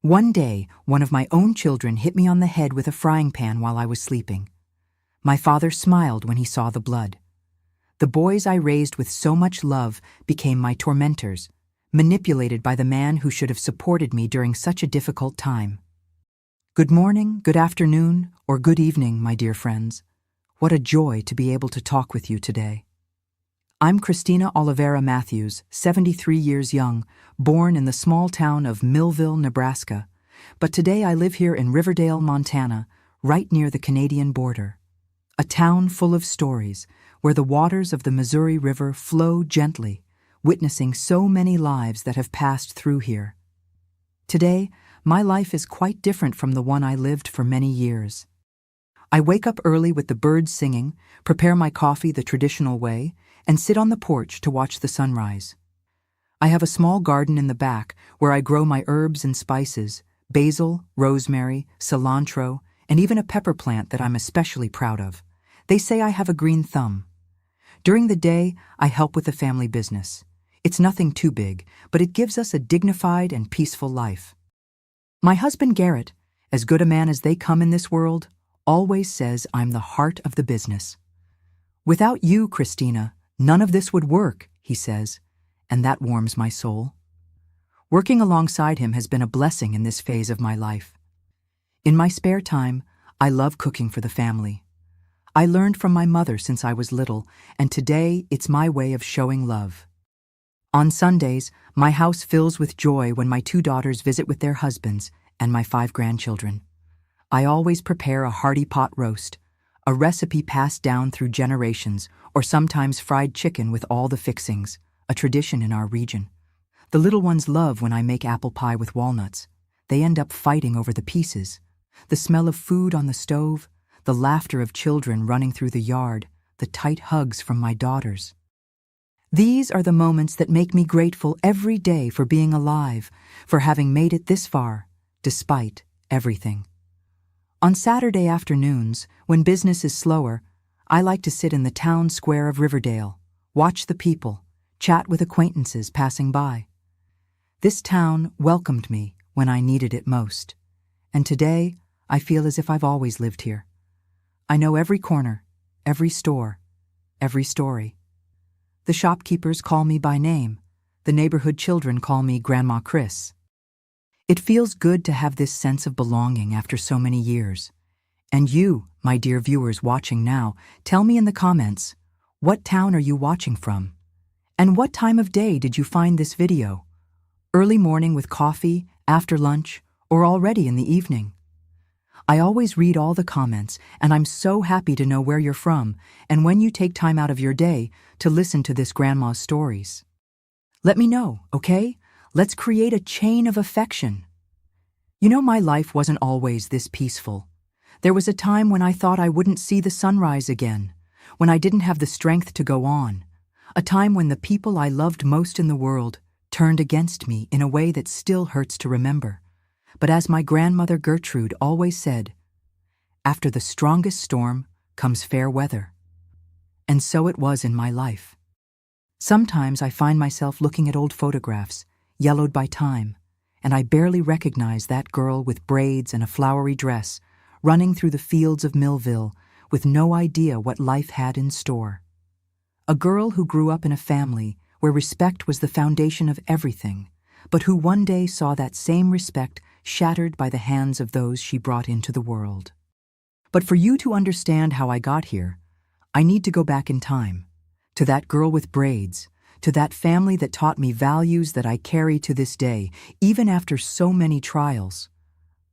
One day, one of my own children hit me on the head with a frying pan while I was sleeping. My father smiled when he saw the blood. The boys I raised with so much love became my tormentors, manipulated by the man who should have supported me during such a difficult time. Good morning, good afternoon, or good evening, my dear friends. What a joy to be able to talk with you today. I'm Christina Oliveira Matthews, 73 years young, born in the small town of Millville, Nebraska, but today I live here in Riverdale, Montana, right near the Canadian border. A town full of stories, where the waters of the Missouri River flow gently, witnessing so many lives that have passed through here. Today, my life is quite different from the one I lived for many years. I wake up early with the birds singing, prepare my coffee the traditional way, and sit on the porch to watch the sunrise. I have a small garden in the back where I grow my herbs and spices, basil, rosemary, cilantro, and even a pepper plant that I'm especially proud of. They say I have a green thumb. During the day, I help with the family business. It's nothing too big, but it gives us a dignified and peaceful life. My husband Garrett, as good a man as they come in this world, always says I'm the heart of the business. Without you, Christina, none of this would work, he says, and that warms my soul. Working alongside him has been a blessing in this phase of my life. In my spare time, I love cooking for the family. I learned from my mother since I was little, and today it's my way of showing love. On Sundays, my house fills with joy when my 2 daughters visit with their husbands and my 5 grandchildren. I always prepare a hearty pot roast, a recipe passed down through generations, or sometimes fried chicken with all the fixings, a tradition in our region. The little ones love when I make apple pie with walnuts. They end up fighting over the pieces. The smell of food on the stove, the laughter of children running through the yard, the tight hugs from my daughters. These are the moments that make me grateful every day for being alive, for having made it this far, despite everything. On Saturday afternoons, when business is slower, I like to sit in the town square of Riverdale, watch the people, chat with acquaintances passing by. This town welcomed me when I needed it most, and today I feel as if I've always lived here. I know every corner, every store, every story. The shopkeepers call me by name. The neighborhood children call me Grandma Chris. It feels good to have this sense of belonging after so many years. And you, my dear viewers watching now, tell me in the comments, what town are you watching from? And what time of day did you find this video? Early morning with coffee, after lunch, or already in the evening? I always read all the comments, and I'm so happy to know where you're from and when you take time out of your day to listen to this grandma's stories. Let me know, okay? Let's create a chain of affection. You know, my life wasn't always this peaceful. There was a time when I thought I wouldn't see the sunrise again, when I didn't have the strength to go on, a time when the people I loved most in the world turned against me in a way that still hurts to remember. But as my grandmother Gertrude always said, after the strongest storm comes fair weather. And so it was in my life. Sometimes I find myself looking at old photographs, yellowed by time, and I barely recognize that girl with braids and a flowery dress, running through the fields of Millville with no idea what life had in store. A girl who grew up in a family where respect was the foundation of everything, but who one day saw that same respect shattered by the hands of those she brought into the world. But for you to understand how I got here, I need to go back in time, to that girl with braids, to that family that taught me values that I carry to this day, even after so many trials.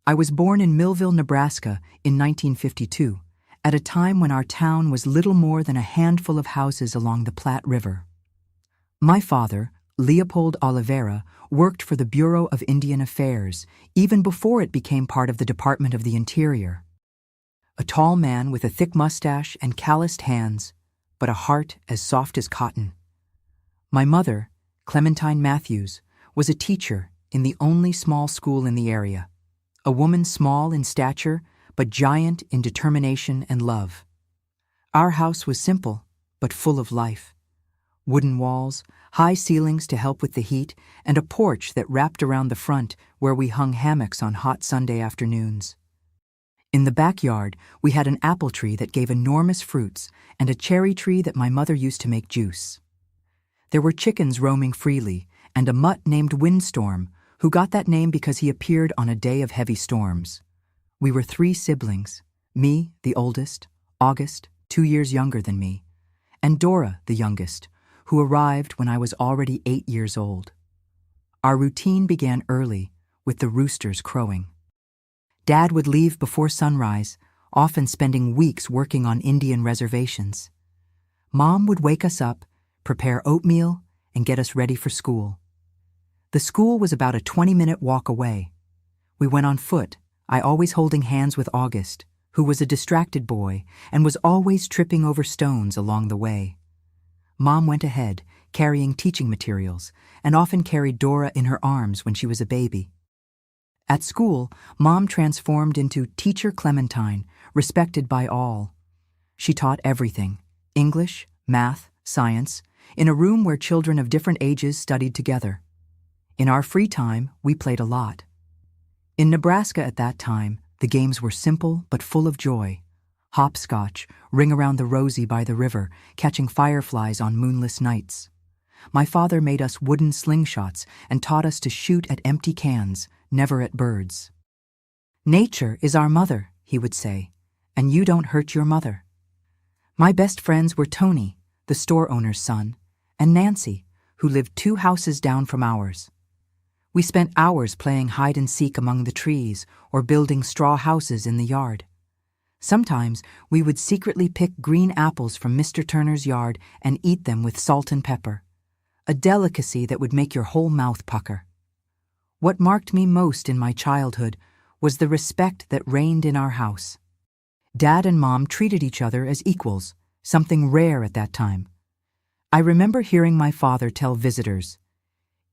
I was born in Millville, Nebraska in 1952, at a time when our town was little more than a handful of houses along the Platte River. My father, Leopold Oliveira, worked for the Bureau of Indian Affairs even before it became part of the Department of the Interior. A tall man with a thick mustache and calloused hands, but a heart as soft as cotton. My mother, Clementine Matthews, was a teacher in the only small school in the area, a woman small in stature but giant in determination and love. Our house was simple but full of life. Wooden walls, high ceilings to help with the heat, and a porch that wrapped around the front where we hung hammocks on hot Sunday afternoons. In the backyard, we had an apple tree that gave enormous fruits and a cherry tree that my mother used to make juice. There were chickens roaming freely and a mutt named Windstorm, who got that name because he appeared on a day of heavy storms. We were 3 siblings, me, the oldest, August, 2 years younger than me, and Dora, the youngest, who arrived when I was already 8 years old. Our routine began early, with the roosters crowing. Dad would leave before sunrise, often spending weeks working on Indian reservations. Mom would wake us up, prepare oatmeal, and get us ready for school. The school was about a 20-minute walk away. We went on foot, I always holding hands with August, who was a distracted boy and was always tripping over stones along the way. Mom went ahead, carrying teaching materials, and often carried Dora in her arms when she was a baby. At school, Mom transformed into Teacher Clementine, respected by all. She taught everything: English, math, science, in a room where children of different ages studied together. In our free time, we played a lot. In Nebraska at that time, the games were simple but full of joy. Hopscotch, ring around the rosy by the river, catching fireflies on moonless nights. My father made us wooden slingshots and taught us to shoot at empty cans, never at birds. "Nature is our mother," he would say, "and you don't hurt your mother." My best friends were Tony, the store owner's son, and Nancy, who lived 2 houses down from ours. We spent hours playing hide and seek among the trees or building straw houses in the yard. Sometimes we would secretly pick green apples from Mr. Turner's yard and eat them with salt and pepper, a delicacy that would make your whole mouth pucker. What marked me most in my childhood was the respect that reigned in our house. Dad and Mom treated each other as equals, something rare at that time. I remember hearing my father tell visitors,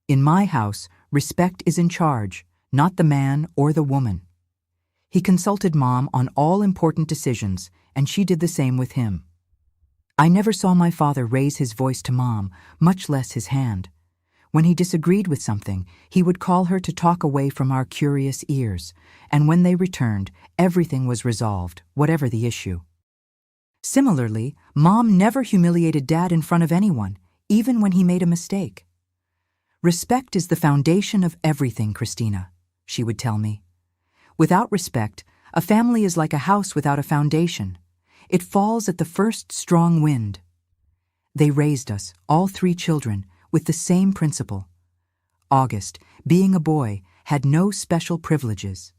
"In my house, respect is in charge, not the man or the woman." He consulted Mom on all important decisions, and she did the same with him. I never saw my father raise his voice to Mom, much less his hand. When he disagreed with something, he would call her to talk away from our curious ears, and when they returned, everything was resolved, whatever the issue. Similarly, Mom never humiliated Dad in front of anyone, even when he made a mistake. "Respect is the foundation of everything, Christina," she would tell me. "Without respect, a family is like a house without a foundation. It falls at the first strong wind." They raised us, all 3 children, with the same principle. August, being a boy, had no special privileges.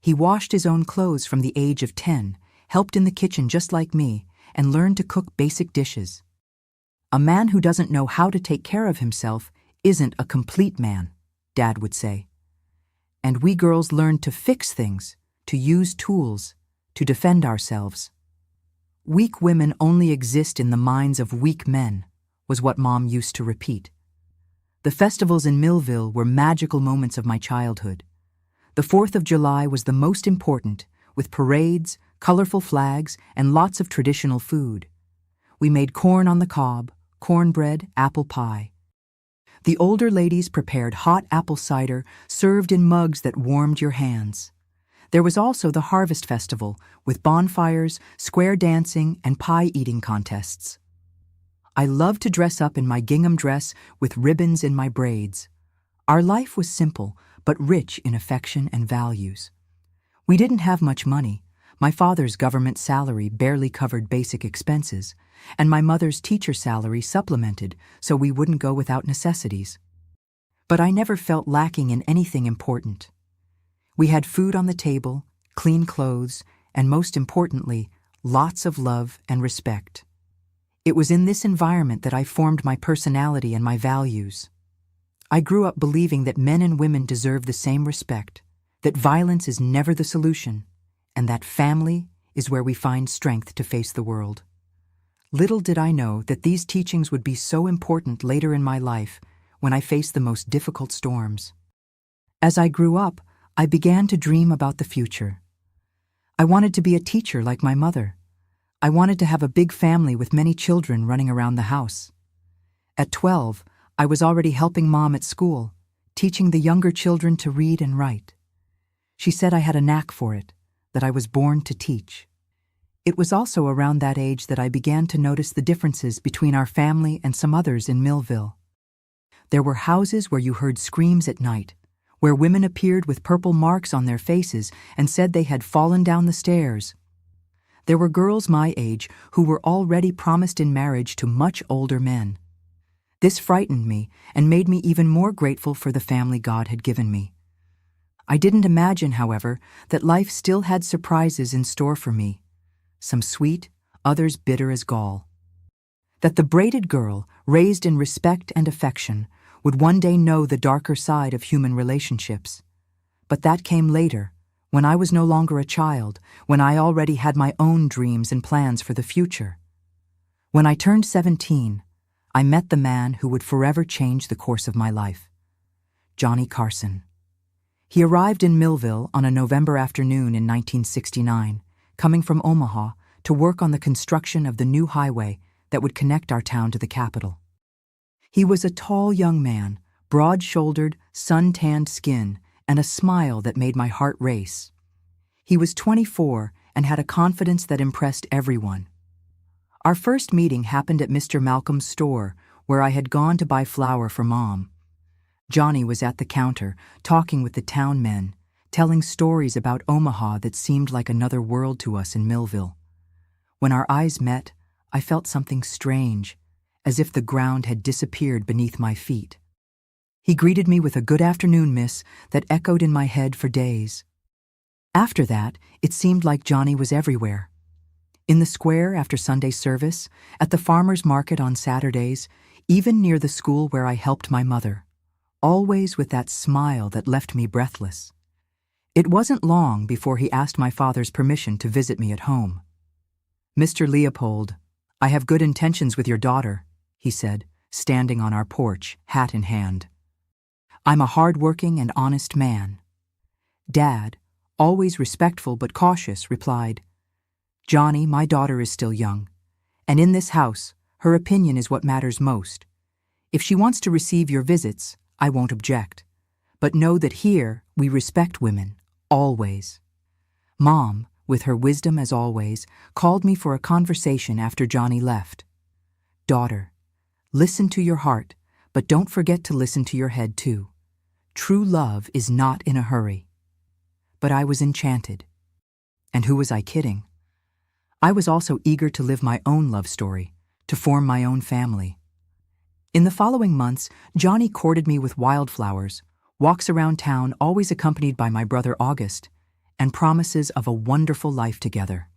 He washed his own clothes from the age of 10, helped in the kitchen just like me, and learned to cook basic dishes. "A man who doesn't know how to take care of himself isn't a complete man," Dad would say. And we girls learned to fix things, to use tools, to defend ourselves. "Weak women only exist in the minds of weak men," was what Mom used to repeat. The festivals in Millville were magical moments of my childhood. The 4th of July was the most important, with parades, colorful flags, and lots of traditional food. We made corn on the cob, cornbread, apple pie. The older ladies prepared hot apple cider served in mugs that warmed your hands. There was also the Harvest Festival, with bonfires, square dancing, and pie-eating contests. I loved to dress up in my gingham dress with ribbons in my braids. Our life was simple, but rich in affection and values. We didn't have much money. My father's government salary barely covered basic expenses, and my mother's teacher salary supplemented so we wouldn't go without necessities. But I never felt lacking in anything important. We had food on the table, clean clothes, and most importantly, lots of love and respect. It was in this environment that I formed my personality and my values. I grew up believing that men and women deserve the same respect, that violence is never the solution, and that family is where we find strength to face the world. Little did I know that these teachings would be so important later in my life when I faced the most difficult storms. As I grew up, I began to dream about the future. I wanted to be a teacher like my mother. I wanted to have a big family with many children running around the house. At 12, I was already helping Mom at school, teaching the younger children to read and write. She said I had a knack for it, that I was born to teach. It was also around that age that I began to notice the differences between our family and some others in Millville. There were houses where you heard screams at night, where women appeared with purple marks on their faces and said they had fallen down the stairs. There were girls my age who were already promised in marriage to much older men. This frightened me and made me even more grateful for the family God had given me. I didn't imagine, however, that life still had surprises in store for me, some sweet, others bitter as gall. That the braided girl, raised in respect and affection, would one day know the darker side of human relationships. But that came later, when I was no longer a child, when I already had my own dreams and plans for the future. When I turned 17, I met the man who would forever change the course of my life, Johnny Carson. He arrived in Millville on a November afternoon in 1969, coming from Omaha to work on the construction of the new highway that would connect our town to the capital. He was a tall young man, broad-shouldered, sun-tanned skin, and a smile that made my heart race. He was 24 and had a confidence that impressed everyone. Our first meeting happened at Mr. Malcolm's store, where I had gone to buy flour for Mom. Johnny was at the counter, talking with the town men, telling stories about Omaha that seemed like another world to us in Millville. When our eyes met, I felt something strange, as if the ground had disappeared beneath my feet. He greeted me with a "Good afternoon, miss," that echoed in my head for days. After that, it seemed like Johnny was everywhere. In the square after Sunday service, at the farmer's market on Saturdays, even near the school where I helped my mother, always with that smile that left me breathless. It wasn't long before he asked my father's permission to visit me at home. "Mr. Leopold, I have good intentions with your daughter," he said, standing on our porch, hat in hand. "I'm a hard-working and honest man." Dad, always respectful but cautious, replied, "Johnny, my daughter is still young, and in this house, her opinion is what matters most. If she wants to receive your visits, I won't object. But know that here we respect women, always." Mom, with her wisdom as always, called me for a conversation after Johnny left. "Daughter, listen to your heart, but don't forget to listen to your head too. True love is not in a hurry." But I was enchanted. And who was I kidding? I was also eager to live my own love story, to form my own family. In the following months, Johnny courted me with wildflowers, walks around town always accompanied by my brother August, and promises of a wonderful life together.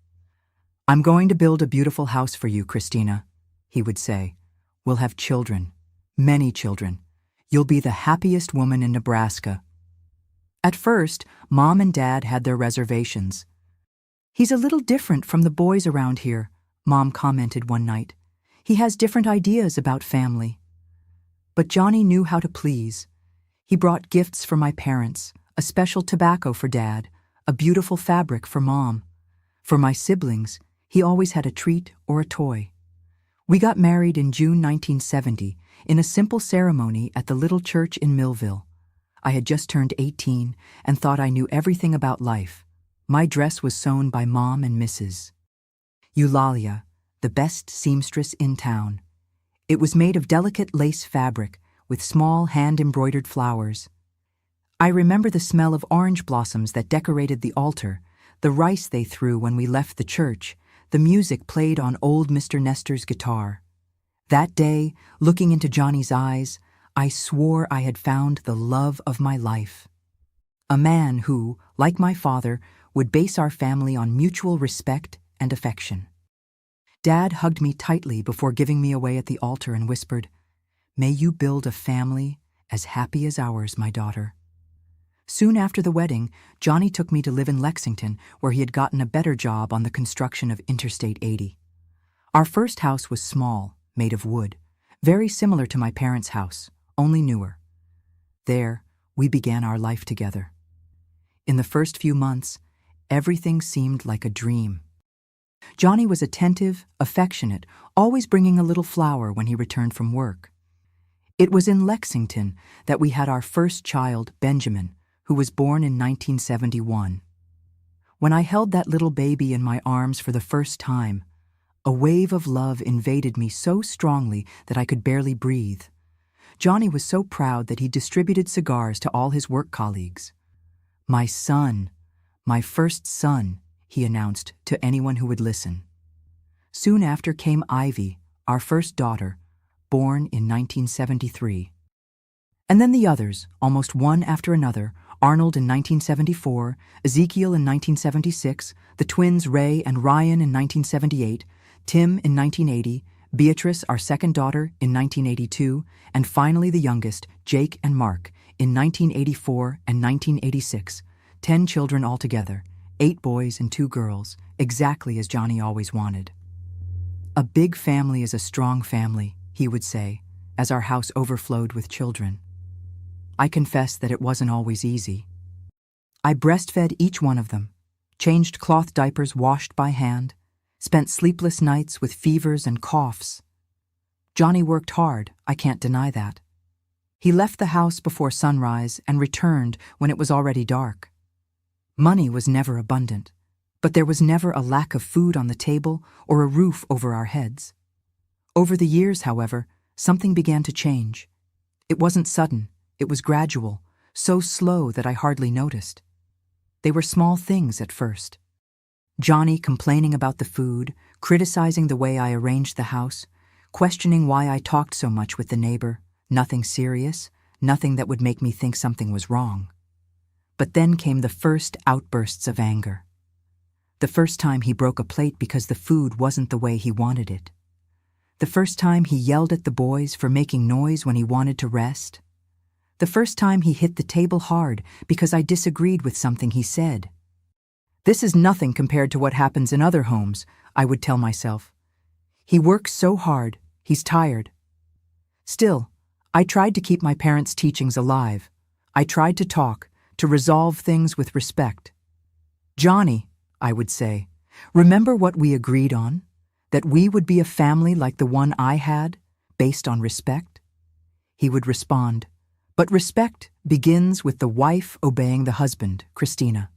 "I'm going to build a beautiful house for you, Christina," he would say. "We'll have children, many children. You'll be the happiest woman in Nebraska." At first, Mom and Dad had their reservations. "He's a little different from the boys around here," Mom commented one night. "He has different ideas about family." But Johnny knew how to please. He brought gifts for my parents, a special tobacco for Dad, a beautiful fabric for Mom. For my siblings, he always had a treat or a toy. We got married in June 1970 in a simple ceremony at the little church in Millville. I had just turned 18 and thought I knew everything about life. My dress was sewn by Mom and Mrs. Eulalia, the best seamstress in town. It was made of delicate lace fabric with small hand-embroidered flowers. I remember the smell of orange blossoms that decorated the altar, the rice they threw when we left the church, the music played on old Mr. Nestor's guitar. That day, looking into Johnny's eyes, I swore I had found the love of my life. A man who, like my father, would base our family on mutual respect and affection. Dad hugged me tightly before giving me away at the altar and whispered, "May you build a family as happy as ours, my daughter." Soon after the wedding, Johnny took me to live in Lexington, where he had gotten a better job on the construction of Interstate 80. Our first house was small, made of wood, very similar to my parents' house, only newer. There, we began our life together. In the first few months, everything seemed like a dream. Johnny was attentive, affectionate, always bringing a little flower when he returned from work. It was in Lexington that we had our first child, Benjamin, who was born in 1971. When I held that little baby in my arms for the first time, a wave of love invaded me so strongly that I could barely breathe. Johnny was so proud that he distributed cigars to all his work colleagues. "My son, my first son," he announced to anyone who would listen. Soon after came Ivy, our first daughter, born in 1973. And then the others, almost one after another: Arnold in 1974, Ezekiel in 1976, the twins Ray and Ryan in 1978, Tim in 1980, Beatrice, our second daughter, in 1982, and finally the youngest, Jake and Mark, in 1984 and 1986. 10 children altogether, 8 boys and 2 girls, exactly as Johnny always wanted. "A big family is a strong family," he would say, as our house overflowed with children. I confess that it wasn't always easy. I breastfed each one of them, changed cloth diapers washed by hand, spent sleepless nights with fevers and coughs. Johnny worked hard, I can't deny that. He left the house before sunrise and returned when it was already dark. Money was never abundant, but there was never a lack of food on the table or a roof over our heads. Over the years, however, something began to change. It wasn't sudden, it was gradual, so slow that I hardly noticed. They were small things at first. Johnny complaining about the food, criticizing the way I arranged the house, questioning why I talked so much with the neighbor. Nothing serious, nothing that would make me think something was wrong. But then came the first outbursts of anger. The first time he broke a plate because the food wasn't the way he wanted it. The first time he yelled at the boys for making noise when he wanted to rest. The first time he hit the table hard because I disagreed with something he said. "This is nothing compared to what happens in other homes," I would tell myself. "He works so hard, he's tired." Still, I tried to keep my parents' teachings alive. I tried to talk, to resolve things with respect. "Johnny," I would say, "remember what we agreed on? That we would be a family like the one I had, based on respect?" He would respond, "But respect begins with the wife obeying the husband, Christina.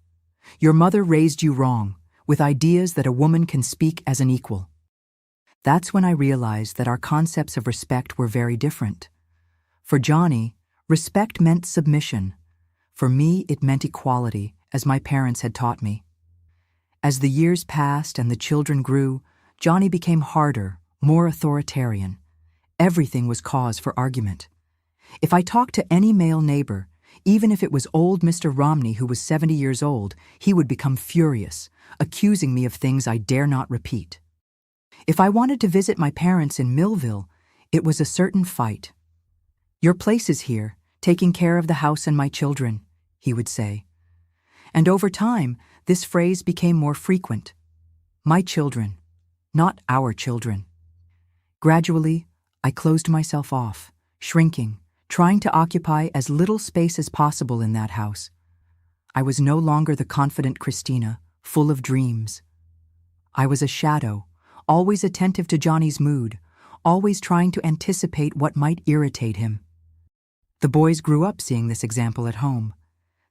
Your mother raised you wrong, with ideas that a woman can speak as an equal." That's when I realized that our concepts of respect were very different. For Johnny, respect meant submission. For me, it meant equality, as my parents had taught me. As the years passed and the children grew, Johnny became harder, more authoritarian. Everything was cause for argument. If I talked to any male neighbor, even if it was old Mr. Romney who was 70 years old, he would become furious, accusing me of things I dare not repeat. If I wanted to visit my parents in Millville, it was a certain fight. "Your place is here, taking care of the house and my children," he would say. And over time, this phrase became more frequent. My children, not our children. Gradually, I closed myself off, shrinking, trying to occupy as little space as possible in that house. I was no longer the confident Christina, full of dreams. I was a shadow, always attentive to Johnny's mood, always trying to anticipate what might irritate him. The boys grew up seeing this example at home.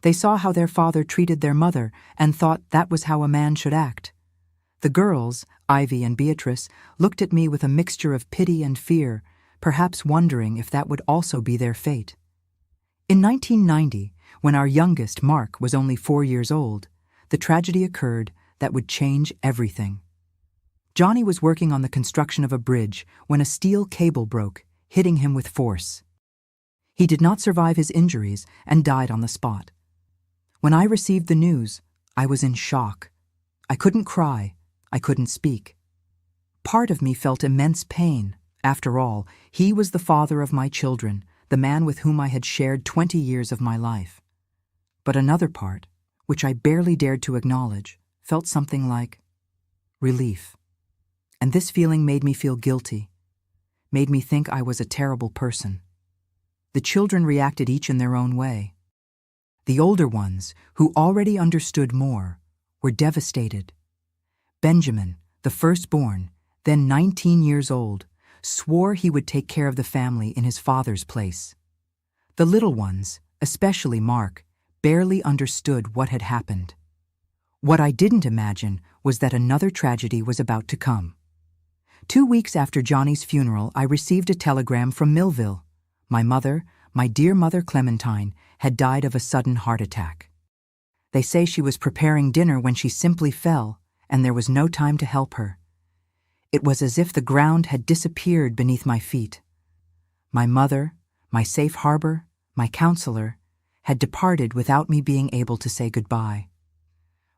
They saw how their father treated their mother and thought that was how a man should act. The girls, Ivy and Beatrice, looked at me with a mixture of pity and fear, perhaps wondering if that would also be their fate. In 1990, when our youngest, Mark, was only 4 years old, the tragedy occurred that would change everything. Johnny was working on the construction of a bridge when a steel cable broke, hitting him with force. He did not survive his injuries and died on the spot. When I received the news, I was in shock. I couldn't cry. I couldn't speak. Part of me felt immense pain. After all, he was the father of my children, the man with whom I had shared 20 years of my life. But another part, which I barely dared to acknowledge, felt something like relief. And this feeling made me feel guilty, made me think I was a terrible person. The children reacted each in their own way. The older ones, who already understood more, were devastated. Benjamin, the firstborn, then 19 years old, swore he would take care of the family in his father's place. The little ones, especially Mark, barely understood what had happened. What I didn't imagine was that another tragedy was about to come. 2 weeks after Johnny's funeral, I received a telegram from Millville. My mother, my dear mother Clementine, had died of a sudden heart attack. They say she was preparing dinner when she simply fell, and there was no time to help her. It was as if the ground had disappeared beneath my feet. My mother, my safe harbor, my counselor, had departed without me being able to say goodbye.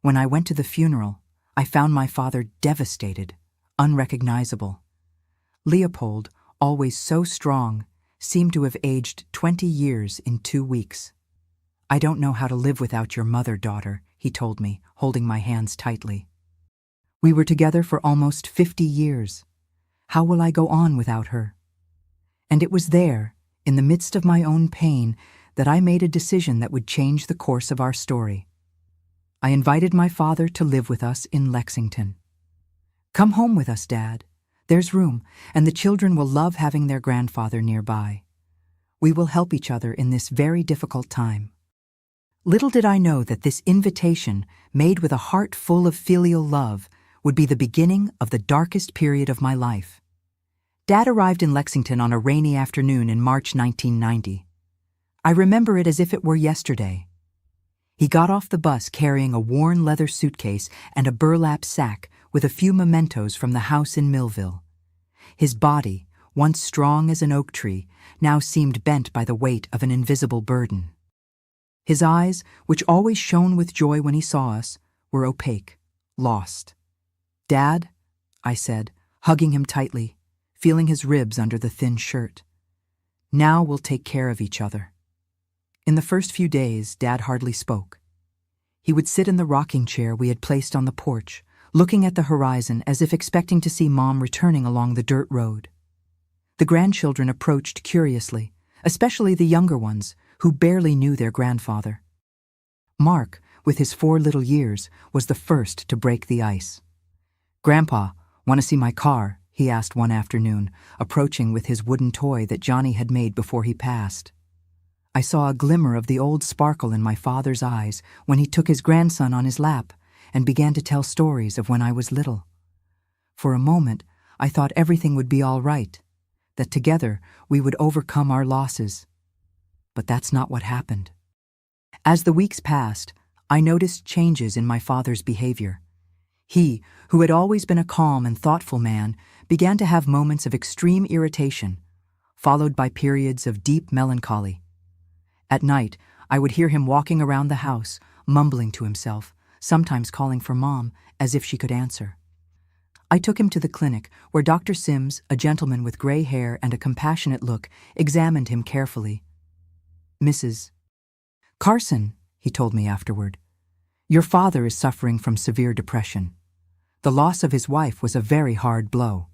When I went to the funeral, I found my father devastated, unrecognizable. Leopold, always so strong, seemed to have aged 20 years in 2 weeks. "I don't know how to live without your mother, daughter," he told me, holding my hands tightly. "We were together for almost 50 years. How will I go on without her?" And it was there, in the midst of my own pain, that I made a decision that would change the course of our story. I invited my father to live with us in Lexington. "Come home with us, Dad. There's room, and the children will love having their grandfather nearby. We will help each other in this very difficult time." Little did I know that this invitation, made with a heart full of filial love, would be the beginning of the darkest period of my life. Dad arrived in Lexington on a rainy afternoon in March 1990. I remember it as if it were yesterday. He got off the bus carrying a worn leather suitcase and a burlap sack with a few mementos from the house in Millville. His body, once strong as an oak tree, now seemed bent by the weight of an invisible burden. His eyes, which always shone with joy when he saw us, were opaque, lost. "Dad," I said, hugging him tightly, feeling his ribs under the thin shirt. "Now we'll take care of each other." In the first few days, Dad hardly spoke. He would sit in the rocking chair we had placed on the porch, looking at the horizon as if expecting to see Mom returning along the dirt road. The grandchildren approached curiously, especially the younger ones, who barely knew their grandfather. Mark, with his 4 little years, was the first to break the ice. "Grandpa, want to see my car?" he asked one afternoon, approaching with his wooden toy that Johnny had made before he passed. I saw a glimmer of the old sparkle in my father's eyes when he took his grandson on his lap and began to tell stories of when I was little. For a moment, I thought everything would be all right, that together we would overcome our losses. But that's not what happened. As the weeks passed, I noticed changes in my father's behavior. He, who had always been a calm and thoughtful man, began to have moments of extreme irritation, followed by periods of deep melancholy. At night, I would hear him walking around the house, mumbling to himself, sometimes calling for Mom, as if she could answer. I took him to the clinic, where Dr. Sims, a gentleman with gray hair and a compassionate look, examined him carefully. "Mrs. Carson," he told me afterward, "your father is suffering from severe depression. The loss of his wife was a very hard blow.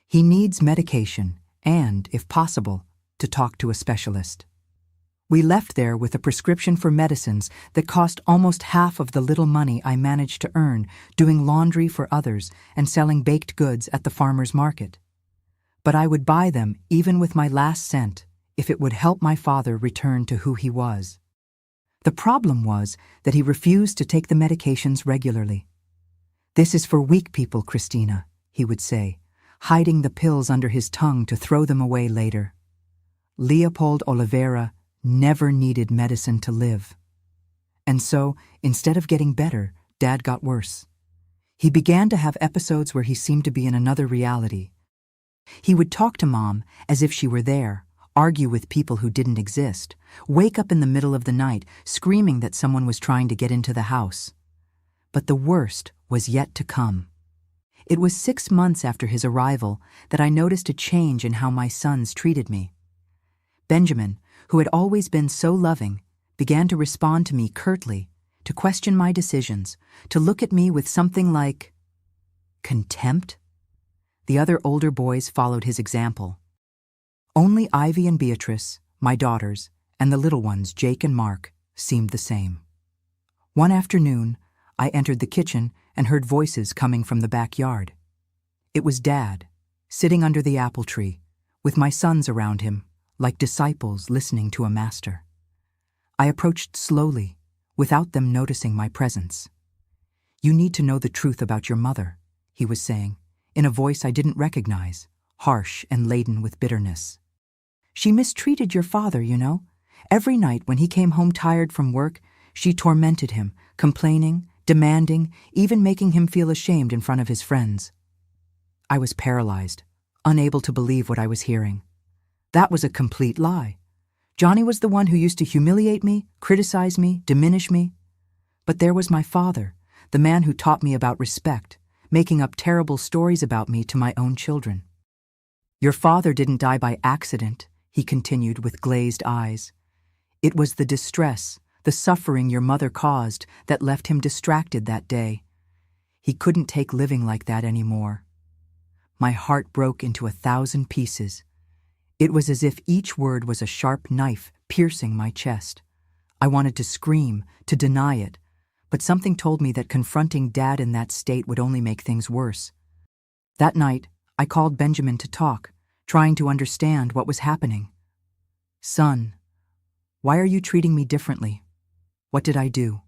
He needs medication and, if possible, to talk to a specialist." We left there with a prescription for medicines that cost almost half of the little money I managed to earn doing laundry for others and selling baked goods at the farmer's market. But I would buy them even with my last cent if it would help my father return to who he was. The problem was that he refused to take the medications regularly. "This is for weak people, Christina," he would say, hiding the pills under his tongue to throw them away later. Leopold Oliveira never needed medicine to live. And so, instead of getting better, Dad got worse. He began to have episodes where he seemed to be in another reality. He would talk to Mom as if she were there, argue with people who didn't exist, wake up in the middle of the night screaming that someone was trying to get into the house. But the worst was yet to come. It was 6 months after his arrival that I noticed a change in how my sons treated me. Benjamin, who had always been so loving, began to respond to me curtly, to question my decisions, to look at me with something like contempt. The other older boys followed his example. Only Ivy and Beatrice, my daughters, and the little ones, Jake and Mark, seemed the same. One afternoon, I entered the kitchen and heard voices coming from the backyard. It was Dad, sitting under the apple tree, with my sons around him, like disciples listening to a master. I approached slowly, without them noticing my presence. "You need to know the truth about your mother," he was saying, in a voice I didn't recognize, harsh and laden with bitterness. "She mistreated your father, you know. Every night when he came home tired from work, she tormented him, complaining, demanding, even making him feel ashamed in front of his friends." I was paralyzed, unable to believe what I was hearing. That was a complete lie. Johnny was the one who used to humiliate me, criticize me, diminish me. But there was my father, the man who taught me about respect, making up terrible stories about me to my own children. "Your father didn't die by accident," he continued with glazed eyes. "It was the distress, the suffering your mother caused that left him distracted that day. He couldn't take living like that anymore." My heart broke into 1,000 pieces. It was as if each word was a sharp knife piercing my chest. I wanted to scream, to deny it, but something told me that confronting Dad in that state would only make things worse. That night, I called Benjamin to talk, trying to understand what was happening. "Son, why are you treating me differently? What did I do?"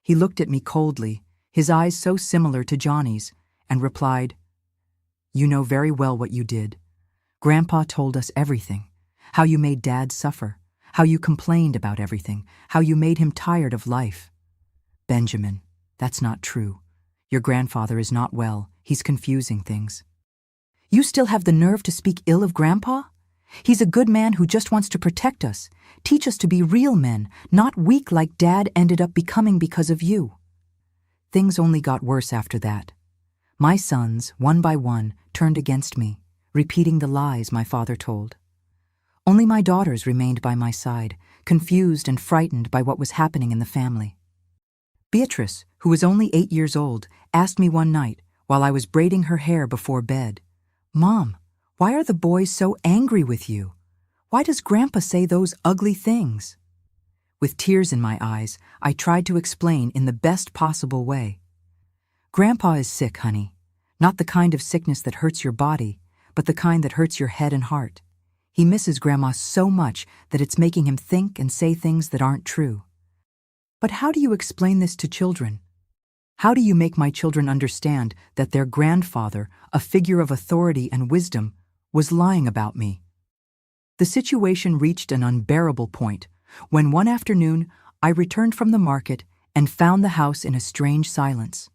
He looked at me coldly, his eyes so similar to Johnny's, and replied, "You know very well what you did. Grandpa told us everything, how you made Dad suffer, how you complained about everything, how you made him tired of life." "Benjamin, that's not true. Your grandfather is not well. He's confusing things." "You still have the nerve to speak ill of Grandpa? He's a good man who just wants to protect us, teach us to be real men, not weak like Dad ended up becoming because of you." Things only got worse after that. My sons, one by one, turned against me, repeating the lies my father told. Only my daughters remained by my side, confused and frightened by what was happening in the family. Beatrice, who was only 8 years old, asked me one night, while I was braiding her hair before bed, "Mom, why are the boys so angry with you? Why does Grandpa say those ugly things?" With tears in my eyes, I tried to explain in the best possible way. "Grandpa is sick, honey. Not the kind of sickness that hurts your body, but the kind that hurts your head and heart. He misses Grandma so much that it's making him think and say things that aren't true." But how do you explain this to children? How do you make my children understand that their grandfather, a figure of authority and wisdom, was lying about me? The situation reached an unbearable point when one afternoon I returned from the market and found the house in a strange silence.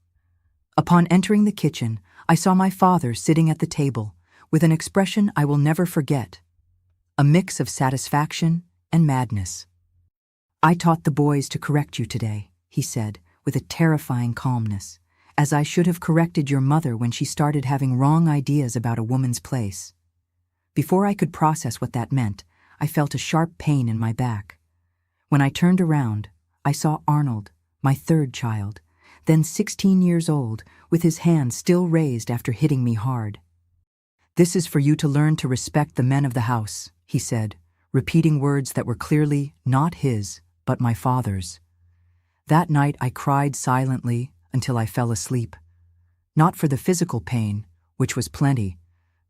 Upon entering the kitchen, I saw my father sitting at the table with an expression I will never forget, a mix of satisfaction and madness. "I taught the boys to correct you today," he said, with a terrifying calmness, "as I should have corrected your mother when she started having wrong ideas about a woman's place." Before I could process what that meant, I felt a sharp pain in my back. When I turned around, I saw Arnold, my third child, then 16 years old, with his hand still raised after hitting me hard. "This is for you to learn to respect the men of the house," he said, repeating words that were clearly not his, but my father's. That night I cried silently until I fell asleep. Not for the physical pain, which was plenty,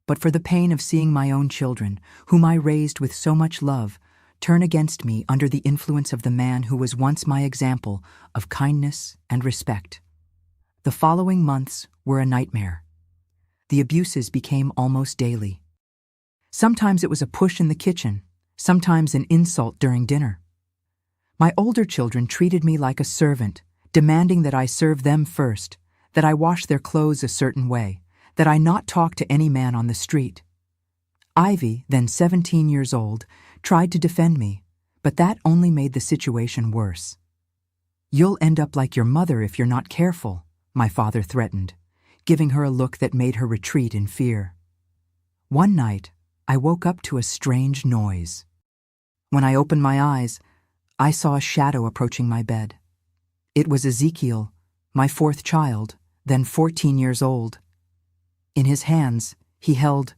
but for the pain of seeing my own children, whom I raised with so much love, turn against me under the influence of the man who was once my example of kindness and respect. The following months were a nightmare. The abuses became almost daily. Sometimes it was a push in the kitchen, sometimes an insult during dinner. My older children treated me like a servant, demanding that I serve them first, that I wash their clothes a certain way, that I not talk to any man on the street. Ivy, then 17 years old, tried to defend me, but that only made the situation worse. "You'll end up like your mother if you're not careful," my father threatened, giving her a look that made her retreat in fear. One night, I woke up to a strange noise. When I opened my eyes, I saw a shadow approaching my bed. It was Ezekiel, my fourth child, then 14 years old. In his hands, he held,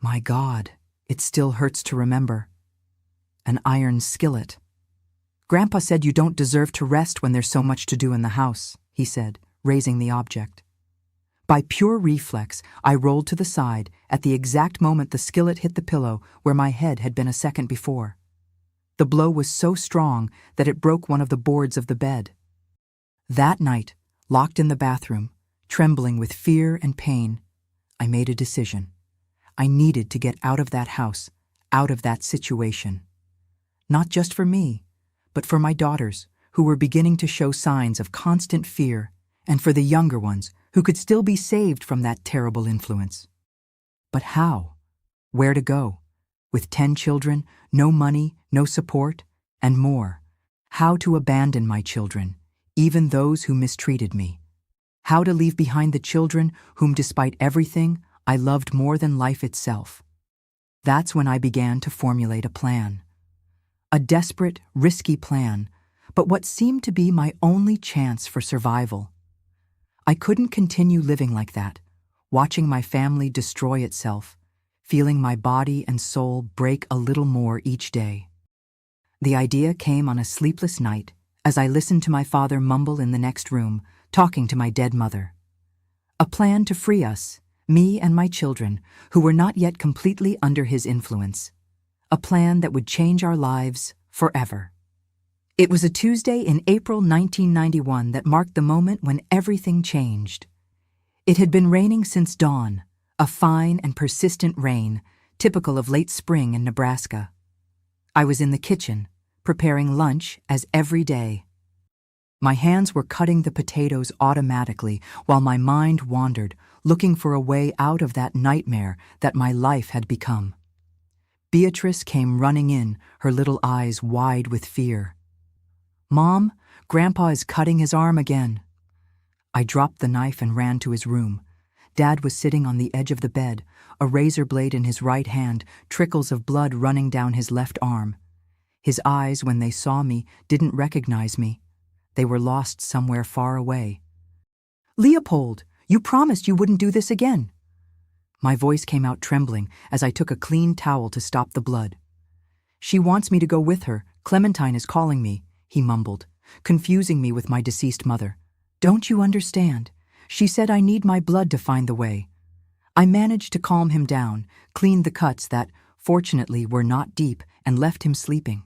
my God, it still hurts to remember, an iron skillet. "Grandpa said you don't deserve to rest when there's so much to do in the house," he said, raising the object. By pure reflex, I rolled to the side at the exact moment the skillet hit the pillow where my head had been a second before. The blow was so strong that it broke one of the boards of the bed. That night, locked in the bathroom, trembling with fear and pain, I made a decision. I needed to get out of that house, out of that situation. Not just for me, but for my daughters, who were beginning to show signs of constant fear, and for the younger ones, who could still be saved from that terrible influence. But how? Where to go? With 10 children, no money, no support, and more. How to abandon my children, even those who mistreated me. How to leave behind the children whom, despite everything, I loved more than life itself. That's when I began to formulate a plan. A desperate, risky plan, but what seemed to be my only chance for survival. I couldn't continue living like that, watching my family destroy itself, feeling my body and soul break a little more each day. The idea came on a sleepless night as I listened to my father mumble in the next room, talking to my dead mother. A plan to free us, me and my children, who were not yet completely under his influence. A plan that would change our lives forever. It was a Tuesday in April 1991 that marked the moment when everything changed. It had been raining since dawn, a fine and persistent rain, typical of late spring in Nebraska. I was in the kitchen, preparing lunch as every day. My hands were cutting the potatoes automatically while my mind wandered, looking for a way out of that nightmare that my life had become. Beatrice came running in, her little eyes wide with fear. "Mom, Grandpa is cutting his arm again." I dropped the knife and ran to his room. Dad was sitting on the edge of the bed, a razor blade in his right hand, trickles of blood running down his left arm. His eyes, when they saw me, didn't recognize me. They were lost somewhere far away. "Leopold, you promised you wouldn't do this again." My voice came out trembling as I took a clean towel to stop the blood. "She wants me to go with her. Clementine is calling me," he mumbled, confusing me with my deceased mother. "Don't you understand? She said I need my blood to find the way." I managed to calm him down, cleaned the cuts that, fortunately, were not deep, and left him sleeping.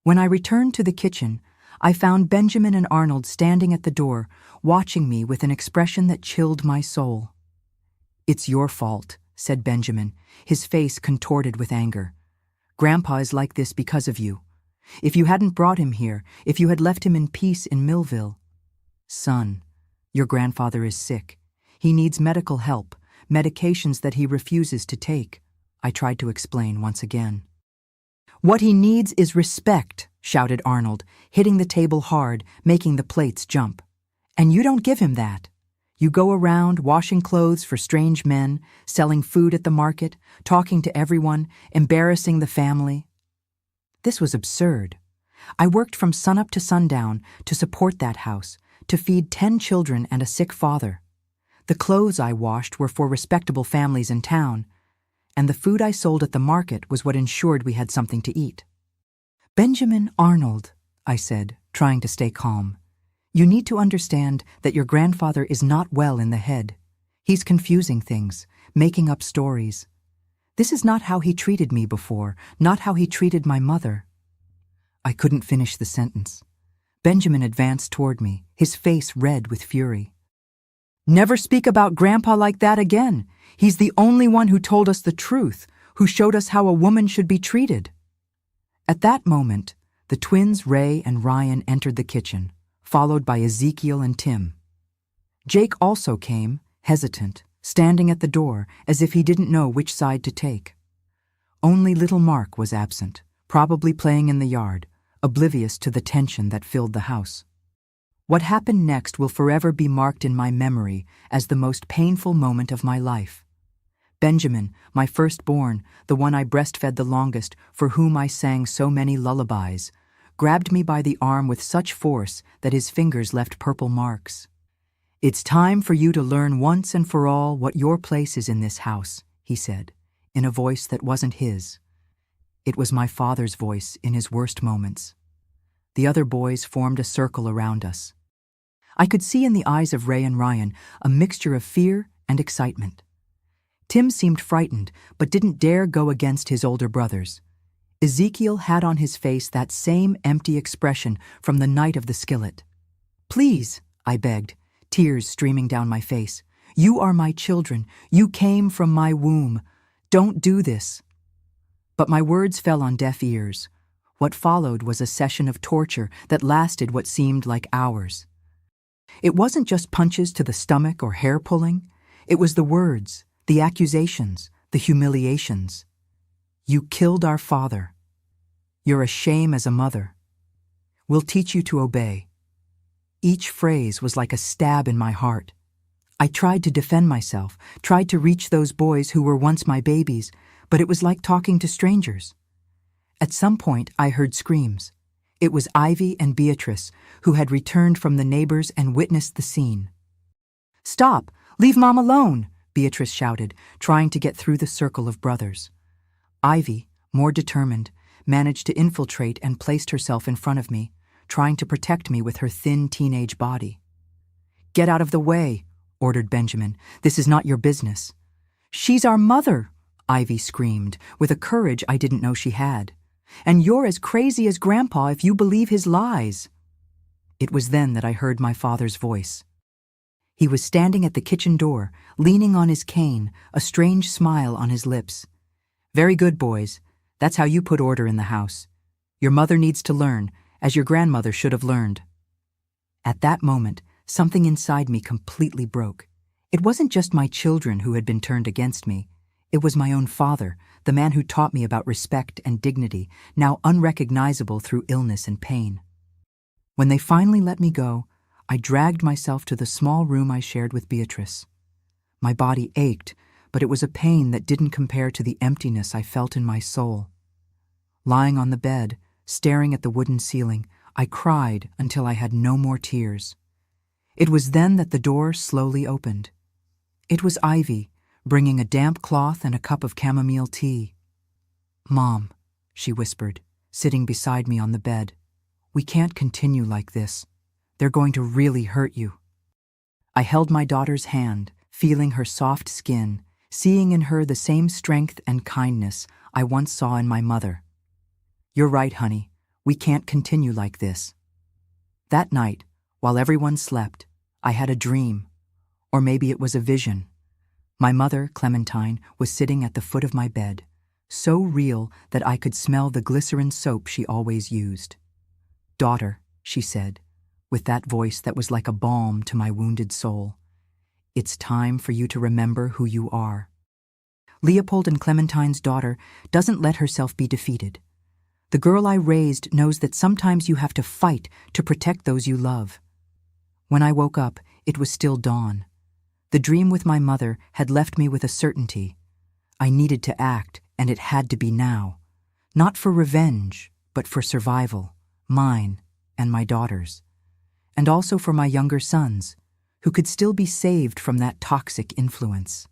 When I returned to the kitchen, I found Benjamin and Arnold standing at the door, watching me with an expression that chilled my soul. "It's your fault," said Benjamin, his face contorted with anger. "Grandpa is like this because of you. If you hadn't brought him here, if you had left him in peace in Millville." "Son, your grandfather is sick. He needs medical help, medications that he refuses to take," I tried to explain once again. "What he needs is respect," shouted Arnold, hitting the table hard, making the plates jump. "And you don't give him that. You go around washing clothes for strange men, selling food at the market, talking to everyone, embarrassing the family." This was absurd. I worked from sunup to sundown to support that house, to feed 10 children and a sick father. The clothes I washed were for respectable families in town, and the food I sold at the market was what ensured we had something to eat. "Benjamin Arnold," I said, trying to stay calm, "you need to understand that your grandfather is not well in the head. He's confusing things, making up stories. This is not how he treated me before, not how he treated my mother." I couldn't finish the sentence. Benjamin advanced toward me, his face red with fury. "Never speak about Grandpa like that again. He's the only one who told us the truth, who showed us how a woman should be treated." At that moment, the twins Ray and Ryan entered the kitchen, followed by Ezekiel and Tim. Jake also came, hesitant, standing at the door as if he didn't know which side to take. Only little Mark was absent, probably playing in the yard, oblivious to the tension that filled the house. What happened next will forever be marked in my memory as the most painful moment of my life. Benjamin, my firstborn, the one I breastfed the longest, for whom I sang so many lullabies, grabbed me by the arm with such force that his fingers left purple marks. "It's time for you to learn once and for all what your place is in this house," he said, in a voice that wasn't his. It was my father's voice in his worst moments. The other boys formed a circle around us. I could see in the eyes of Ray and Ryan a mixture of fear and excitement. Tim seemed frightened, but didn't dare go against his older brothers. Ezekiel had on his face that same empty expression from the night of the skillet. "Please," I begged, tears streaming down my face. "You are my children. You came from my womb. Don't do this." But my words fell on deaf ears. What followed was a session of torture that lasted what seemed like hours. It wasn't just punches to the stomach or hair pulling. It was the words, the accusations, the humiliations. "You killed our father. You're a shame as a mother. We'll teach you to obey." Each phrase was like a stab in my heart. I tried to defend myself, tried to reach those boys who were once my babies, but it was like talking to strangers. At some point, I heard screams. It was Ivy and Beatrice, who had returned from the neighbors and witnessed the scene. "Stop! Leave Mom alone!" Beatrice shouted, trying to get through the circle of brothers. Ivy, more determined, managed to infiltrate and placed herself in front of me, trying to protect me with her thin teenage body. "Get out of the way," ordered Benjamin. "This is not your business." "She's our mother," Ivy screamed, with a courage I didn't know she had. "And you're as crazy as Grandpa if you believe his lies." It was then that I heard my father's voice. He was standing at the kitchen door, leaning on his cane, a strange smile on his lips. "Very good, boys. That's how you put order in the house. Your mother needs to learn, as your grandmother should have learned." At that moment, something inside me completely broke. It wasn't just my children who had been turned against me. It was my own father, the man who taught me about respect and dignity, now unrecognizable through illness and pain. When they finally let me go, I dragged myself to the small room I shared with Beatrice. My body ached, but it was a pain that didn't compare to the emptiness I felt in my soul. Lying on the bed, staring at the wooden ceiling, I cried until I had no more tears. It was then that the door slowly opened. It was Ivy, bringing a damp cloth and a cup of chamomile tea. "Mom," she whispered, sitting beside me on the bed, "we can't continue like this. They're going to really hurt you." I held my daughter's hand, feeling her soft skin, seeing in her the same strength and kindness I once saw in my mother. "You're right, honey. We can't continue like this." That night, while everyone slept, I had a dream, or maybe it was a vision. My mother, Clementine, was sitting at the foot of my bed, so real that I could smell the glycerin soap she always used. "Daughter," she said, with that voice that was like a balm to my wounded soul, "it's time for you to remember who you are." Leopold and Clementine's daughter doesn't let herself be defeated. The girl I raised knows that sometimes you have to fight to protect those you love. When I woke up, it was still dawn. The dream with my mother had left me with a certainty. I needed to act, and it had to be now. Not for revenge, but for survival, mine and my daughter's. And also for my younger sons, who could still be saved from that toxic influence.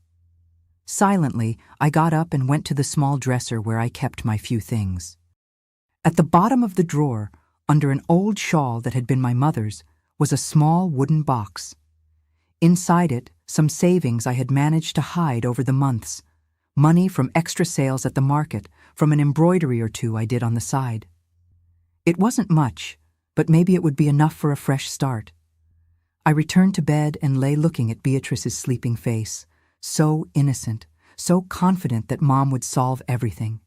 Silently, I got up and went to the small dresser where I kept my few things. At the bottom of the drawer, under an old shawl that had been my mother's, was a small wooden box. Inside it, some savings I had managed to hide over the months, money from extra sales at the market, from an embroidery or two I did on the side. It wasn't much, but maybe it would be enough for a fresh start. I returned to bed and lay looking at Beatrice's sleeping face, so innocent, so confident that Mom would solve everything.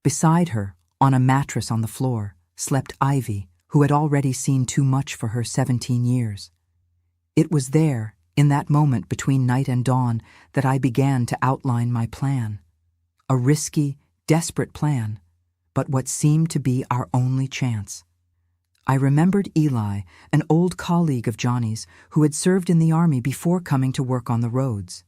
Beside her, on a mattress on the floor, slept Ivy, who had already seen too much for her 17 years. It was there, in that moment between night and dawn, that I began to outline my plan. A risky, desperate plan, but what seemed to be our only chance. I remembered Eli, an old colleague of Johnny's who had served in the army before coming to work on the roads.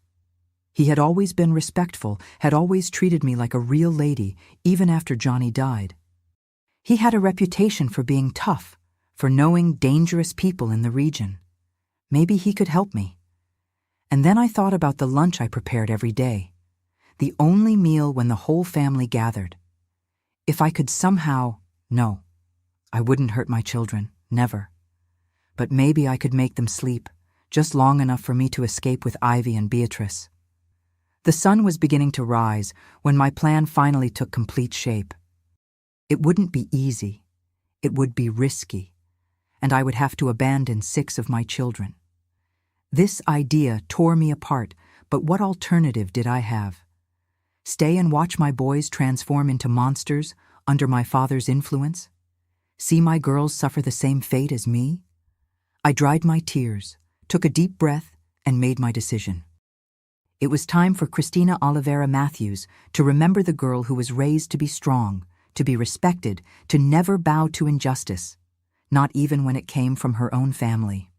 He had always been respectful, had always treated me like a real lady, even after Johnny died. He had a reputation for being tough, for knowing dangerous people in the region. Maybe he could help me. And then I thought about the lunch I prepared every day, the only meal when the whole family gathered. If I could somehow— no, I wouldn't hurt my children, never. but maybe I could make them sleep, just long enough for me to escape with Ivy and Beatrice. The sun was beginning to rise when my plan finally took complete shape. It wouldn't be easy. It would be risky, and I would have to abandon 6 of my children. This idea tore me apart, but what alternative did I have? Stay and watch my boys transform into monsters under my father's influence? See my girls suffer the same fate as me? I dried my tears, took a deep breath, and made my decision. It was time for Christina Oliveira Matthews to remember the girl who was raised to be strong, to be respected, to never bow to injustice, not even when it came from her own family.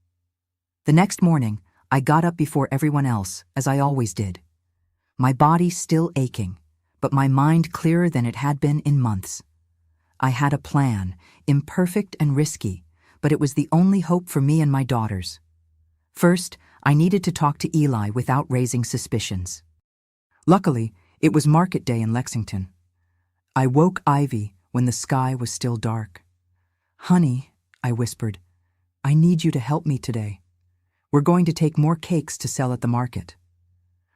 The next morning, I got up before everyone else, as I always did. My body still aching, but my mind clearer than it had been in months. I had a plan, imperfect and risky, but it was the only hope for me and my daughters. First, I needed to talk to Eli without raising suspicions. Luckily, it was market day in Lexington. I woke Ivy when the sky was still dark. "Honey," I whispered, "I need you to help me today. We're going to take more cakes to sell at the market."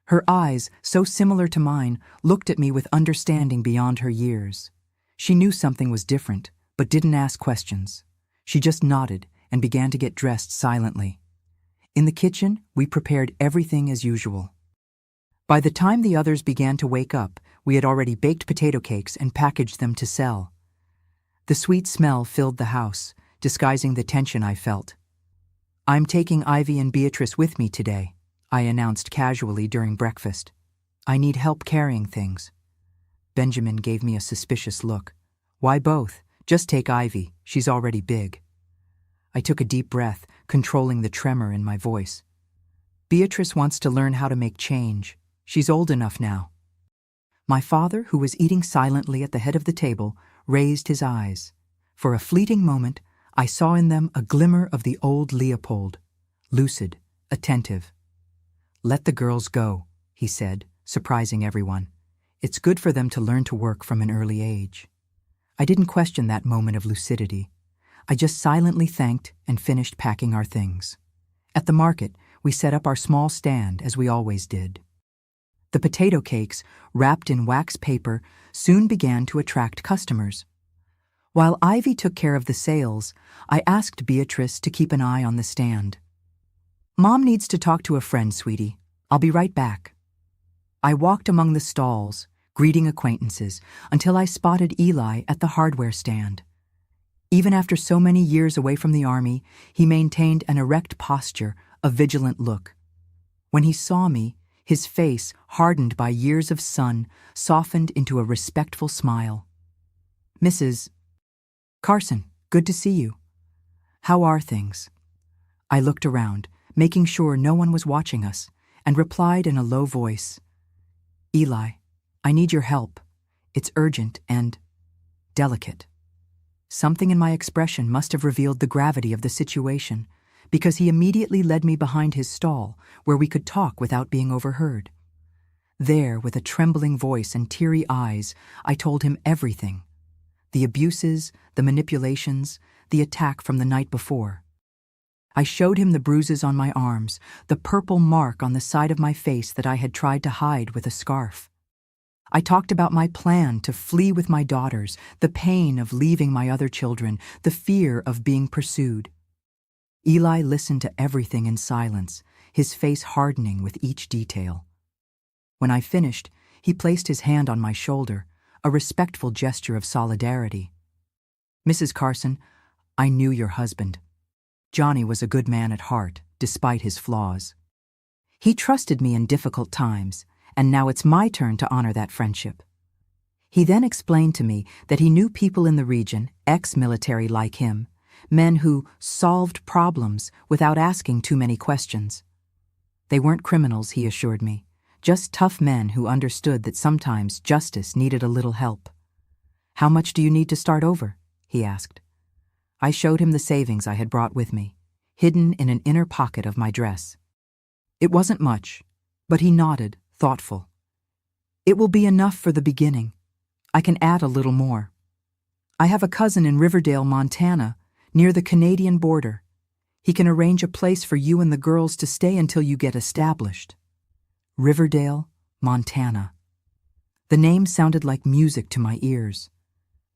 Her eyes, so similar to mine, looked at me with understanding beyond her years. She knew something was different, but didn't ask questions. She just nodded and began to get dressed silently. In the kitchen, we prepared everything as usual. By the time the others began to wake up, we had already baked potato cakes and packaged them to sell. The sweet smell filled the house, disguising the tension I felt. "I'm taking Ivy and Beatrice with me today," I announced casually during breakfast. "I need help carrying things." Benjamin gave me a suspicious look. "Why both? Just take Ivy. She's already big." I took a deep breath, controlling the tremor in my voice. "Beatrice wants to learn how to make change. She's old enough now." My father, who was eating silently at the head of the table, raised his eyes. For a fleeting moment, I saw in them a glimmer of the old Leopold, lucid, attentive. "Let the girls go," he said, surprising everyone. "It's good for them to learn to work from an early age." I didn't question that moment of lucidity. I just silently thanked and finished packing our things. At the market, we set up our small stand as we always did. The potato cakes, wrapped in wax paper, soon began to attract customers. While Ivy took care of the sales, I asked Beatrice to keep an eye on the stand. "Mom needs to talk to a friend, sweetie. I'll be right back." I walked among the stalls, greeting acquaintances, until I spotted Eli at the hardware stand. Even after so many years away from the army, he maintained an erect posture, a vigilant look. When he saw me, his face, hardened by years of sun, softened into a respectful smile. "Mrs. Carson, good to see you. How are things?" I looked around, making sure no one was watching us, and replied in a low voice, "Eli, I need your help. It's urgent and delicate." Something in my expression must have revealed the gravity of the situation, because he immediately led me behind his stall, where we could talk without being overheard. There, with a trembling voice and teary eyes, I told him everything. The abuses, the manipulations, the attack from the night before. I showed him the bruises on my arms, the purple mark on the side of my face that I had tried to hide with a scarf. I talked about my plan to flee with my daughters, the pain of leaving my other children, the fear of being pursued. Eli listened to everything in silence, his face hardening with each detail. When I finished, he placed his hand on my shoulder, a respectful gesture of solidarity. "Mrs. Carson, I knew your husband. Johnny was a good man at heart, despite his flaws. He trusted me in difficult times, and now it's my turn to honor that friendship." He then explained to me that he knew people in the region, ex-military like him, men who solved problems without asking too many questions. They weren't criminals, he assured me, just tough men who understood that sometimes justice needed a little help. "How much do you need to start over?" he asked. I showed him the savings I had brought with me, hidden in an inner pocket of my dress. It wasn't much, but he nodded, thoughtful. "It will be enough for the beginning. I can add a little more. I have a cousin in Riverdale, Montana, near the Canadian border. He can arrange a place for you and the girls to stay until you get established. Riverdale, Montana. The name sounded like music to my ears.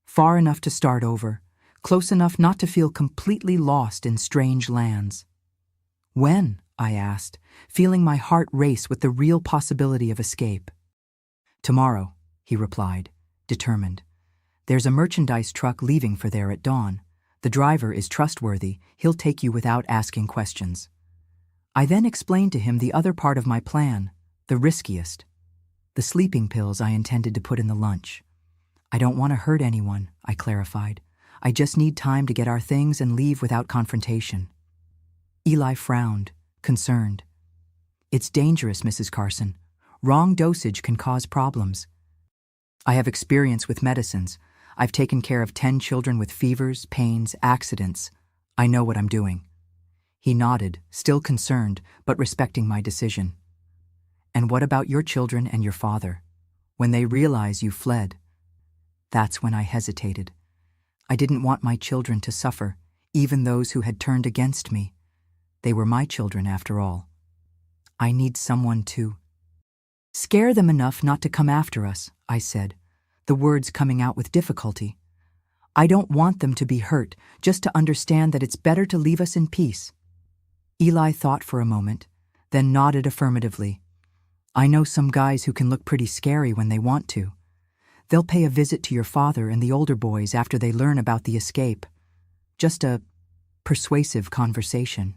Far enough to start over, close enough not to feel completely lost in strange lands. When? I asked, feeling my heart race with the real possibility of escape. Tomorrow, he replied, determined. There's a merchandise truck leaving for there at dawn. The driver is trustworthy, he'll take you without asking questions. I then explained to him the other part of my plan, the riskiest. The sleeping pills I intended to put in the lunch. I don't want to hurt anyone, I clarified. I just need time to get our things and leave without confrontation. Eli frowned, concerned. It's dangerous, Mrs. Carson. Wrong dosage can cause problems. I have experience with medicines. I've taken care of 10 children with fevers, pains, accidents. I know what I'm doing. He nodded, still concerned, but respecting my decision. And what about your children and your father? When they realize you fled? That's when I hesitated. I didn't want my children to suffer, even those who had turned against me. They were my children, after all. I need someone to scare them enough not to come after us, I said, the words coming out with difficulty. I don't want them to be hurt, just to understand that it's better to leave us in peace. Eli thought for a moment, then nodded affirmatively. I know some guys who can look pretty scary when they want to. They'll pay a visit to your father and the older boys after they learn about the escape. Just a persuasive conversation.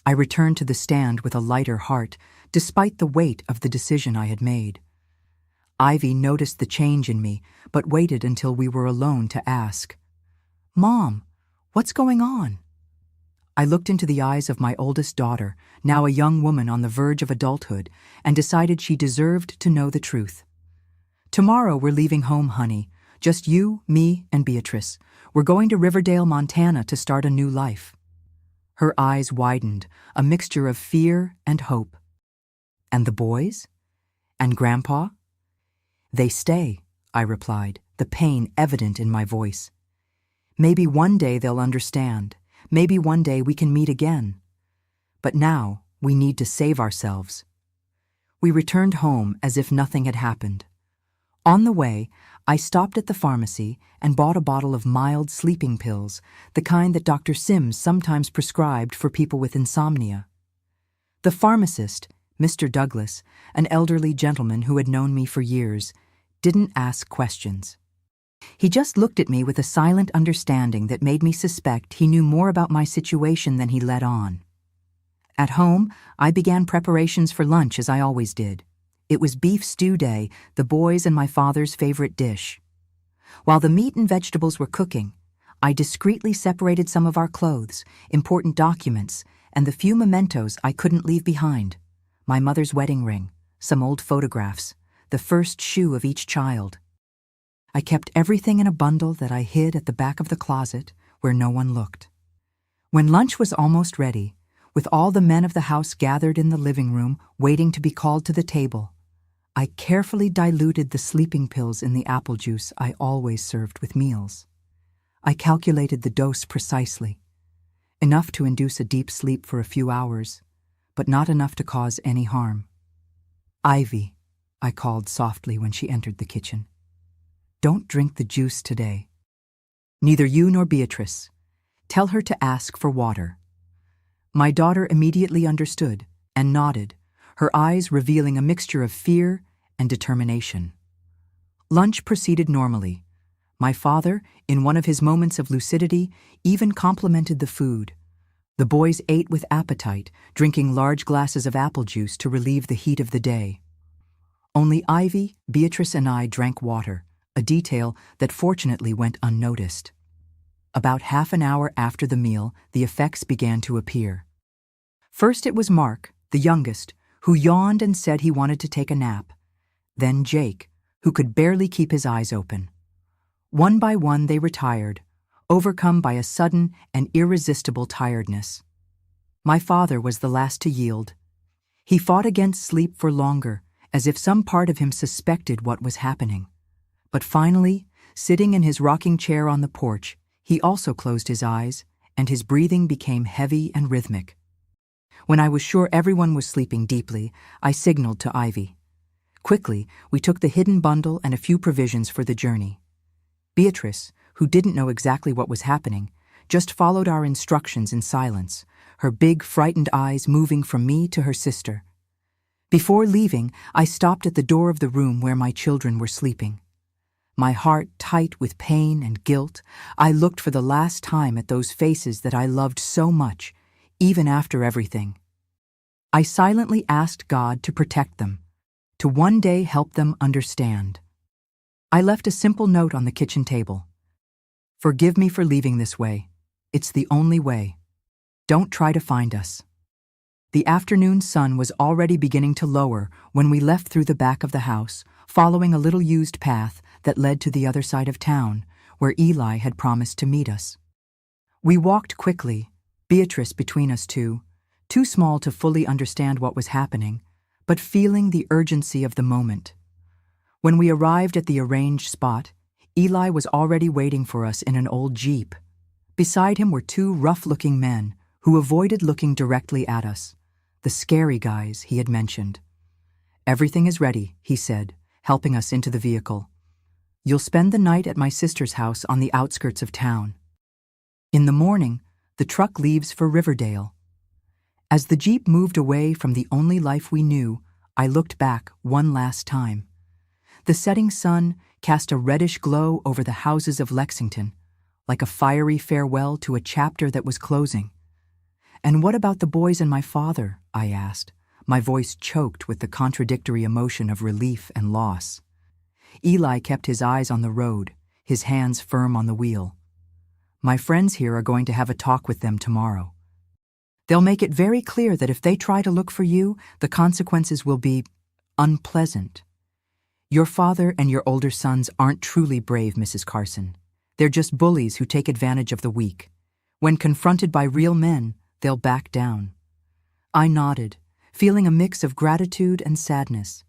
I returned to the stand with a lighter heart, despite the weight of the decision I had made. Ivy noticed the change in me, but waited until we were alone to ask, Mom, what's going on? I looked into the eyes of my oldest daughter, now a young woman on the verge of adulthood, and decided she deserved to know the truth. Tomorrow we're leaving home, honey. Just you, me, and Beatrice. We're going to Riverdale, Montana to start a new life. Her eyes widened, a mixture of fear and hope. And the boys? And Grandpa? They stay, I replied, the pain evident in my voice. Maybe one day they'll understand. Maybe one day we can meet again. But now we need to save ourselves. We returned home as if nothing had happened. On the way, I stopped at the pharmacy and bought a bottle of mild sleeping pills, the kind that Dr. Sims sometimes prescribed for people with insomnia. The pharmacist, Mr. Douglas, an elderly gentleman who had known me for years, didn't ask questions. He just looked at me with a silent understanding that made me suspect he knew more about my situation than he let on. At home, I began preparations for lunch as I always did. It was beef stew day, the boys' and my father's favorite dish. While the meat and vegetables were cooking, I discreetly separated some of our clothes, important documents, and the few mementos I couldn't leave behind. My mother's wedding ring, some old photographs, the first shoe of each child. I kept everything in a bundle that I hid at the back of the closet where no one looked. When lunch was almost ready, with all the men of the house gathered in the living room waiting to be called to the table, I carefully diluted the sleeping pills in the apple juice I always served with meals. I calculated the dose precisely, enough to induce a deep sleep for a few hours, but not enough to cause any harm. Ivy, I called softly when she entered the kitchen. Don't drink the juice today. Neither you nor Beatrice. Tell her to ask for water. My daughter immediately understood and nodded, her eyes revealing a mixture of fear and determination. Lunch proceeded normally. My father, in one of his moments of lucidity, even complimented the food. The boys ate with appetite, drinking large glasses of apple juice to relieve the heat of the day. Only Ivy, Beatrice, and I drank water, a detail that fortunately went unnoticed. About half an hour after the meal, the effects began to appear. First it was Mark, the youngest, who yawned and said he wanted to take a nap. Then Jake, who could barely keep his eyes open. One by one they retired, overcome by a sudden and irresistible tiredness. My father was the last to yield. He fought against sleep for longer, as if some part of him suspected what was happening. But finally, sitting in his rocking chair on the porch, he also closed his eyes and his breathing became heavy and rhythmic. When I was sure everyone was sleeping deeply, I signaled to Ivy. Quickly, we took the hidden bundle and a few provisions for the journey. Beatrice, who didn't know exactly what was happening, just followed our instructions in silence, her big, frightened eyes moving from me to her sister. Before leaving, I stopped at the door of the room where my children were sleeping. My heart tight with pain and guilt, I looked for the last time at those faces that I loved so much, even after everything. I silently asked God to protect them, to one day help them understand. I left a simple note on the kitchen table. Forgive me for leaving this way. It's the only way. Don't try to find us. The afternoon sun was already beginning to lower when we left through the back of the house, following a little used path that led to the other side of town, where Eli had promised to meet us. We walked quickly, Beatrice between us two, too small to fully understand what was happening, but feeling the urgency of the moment. When we arrived at the arranged spot, Eli was already waiting for us in an old Jeep. Beside him were two rough-looking men who avoided looking directly at us, the scary guys he had mentioned. Everything is ready, he said, helping us into the vehicle. You'll spend the night at my sister's house on the outskirts of town. In the morning, the truck leaves for Riverdale. As the Jeep moved away from the only life we knew, I looked back one last time. The setting sun cast a reddish glow over the houses of Lexington, like a fiery farewell to a chapter that was closing. And what about the boys and my father? I asked, my voice choked with the contradictory emotion of relief and loss. Eli kept his eyes on the road, his hands firm on the wheel. My friends here are going to have a talk with them tomorrow. They'll make it very clear that if they try to look for you, the consequences will be unpleasant. Your father and your older sons aren't truly brave, Mrs. Carson. They're just bullies who take advantage of the weak. When confronted by real men, they'll back down. I nodded, feeling a mix of gratitude and sadness.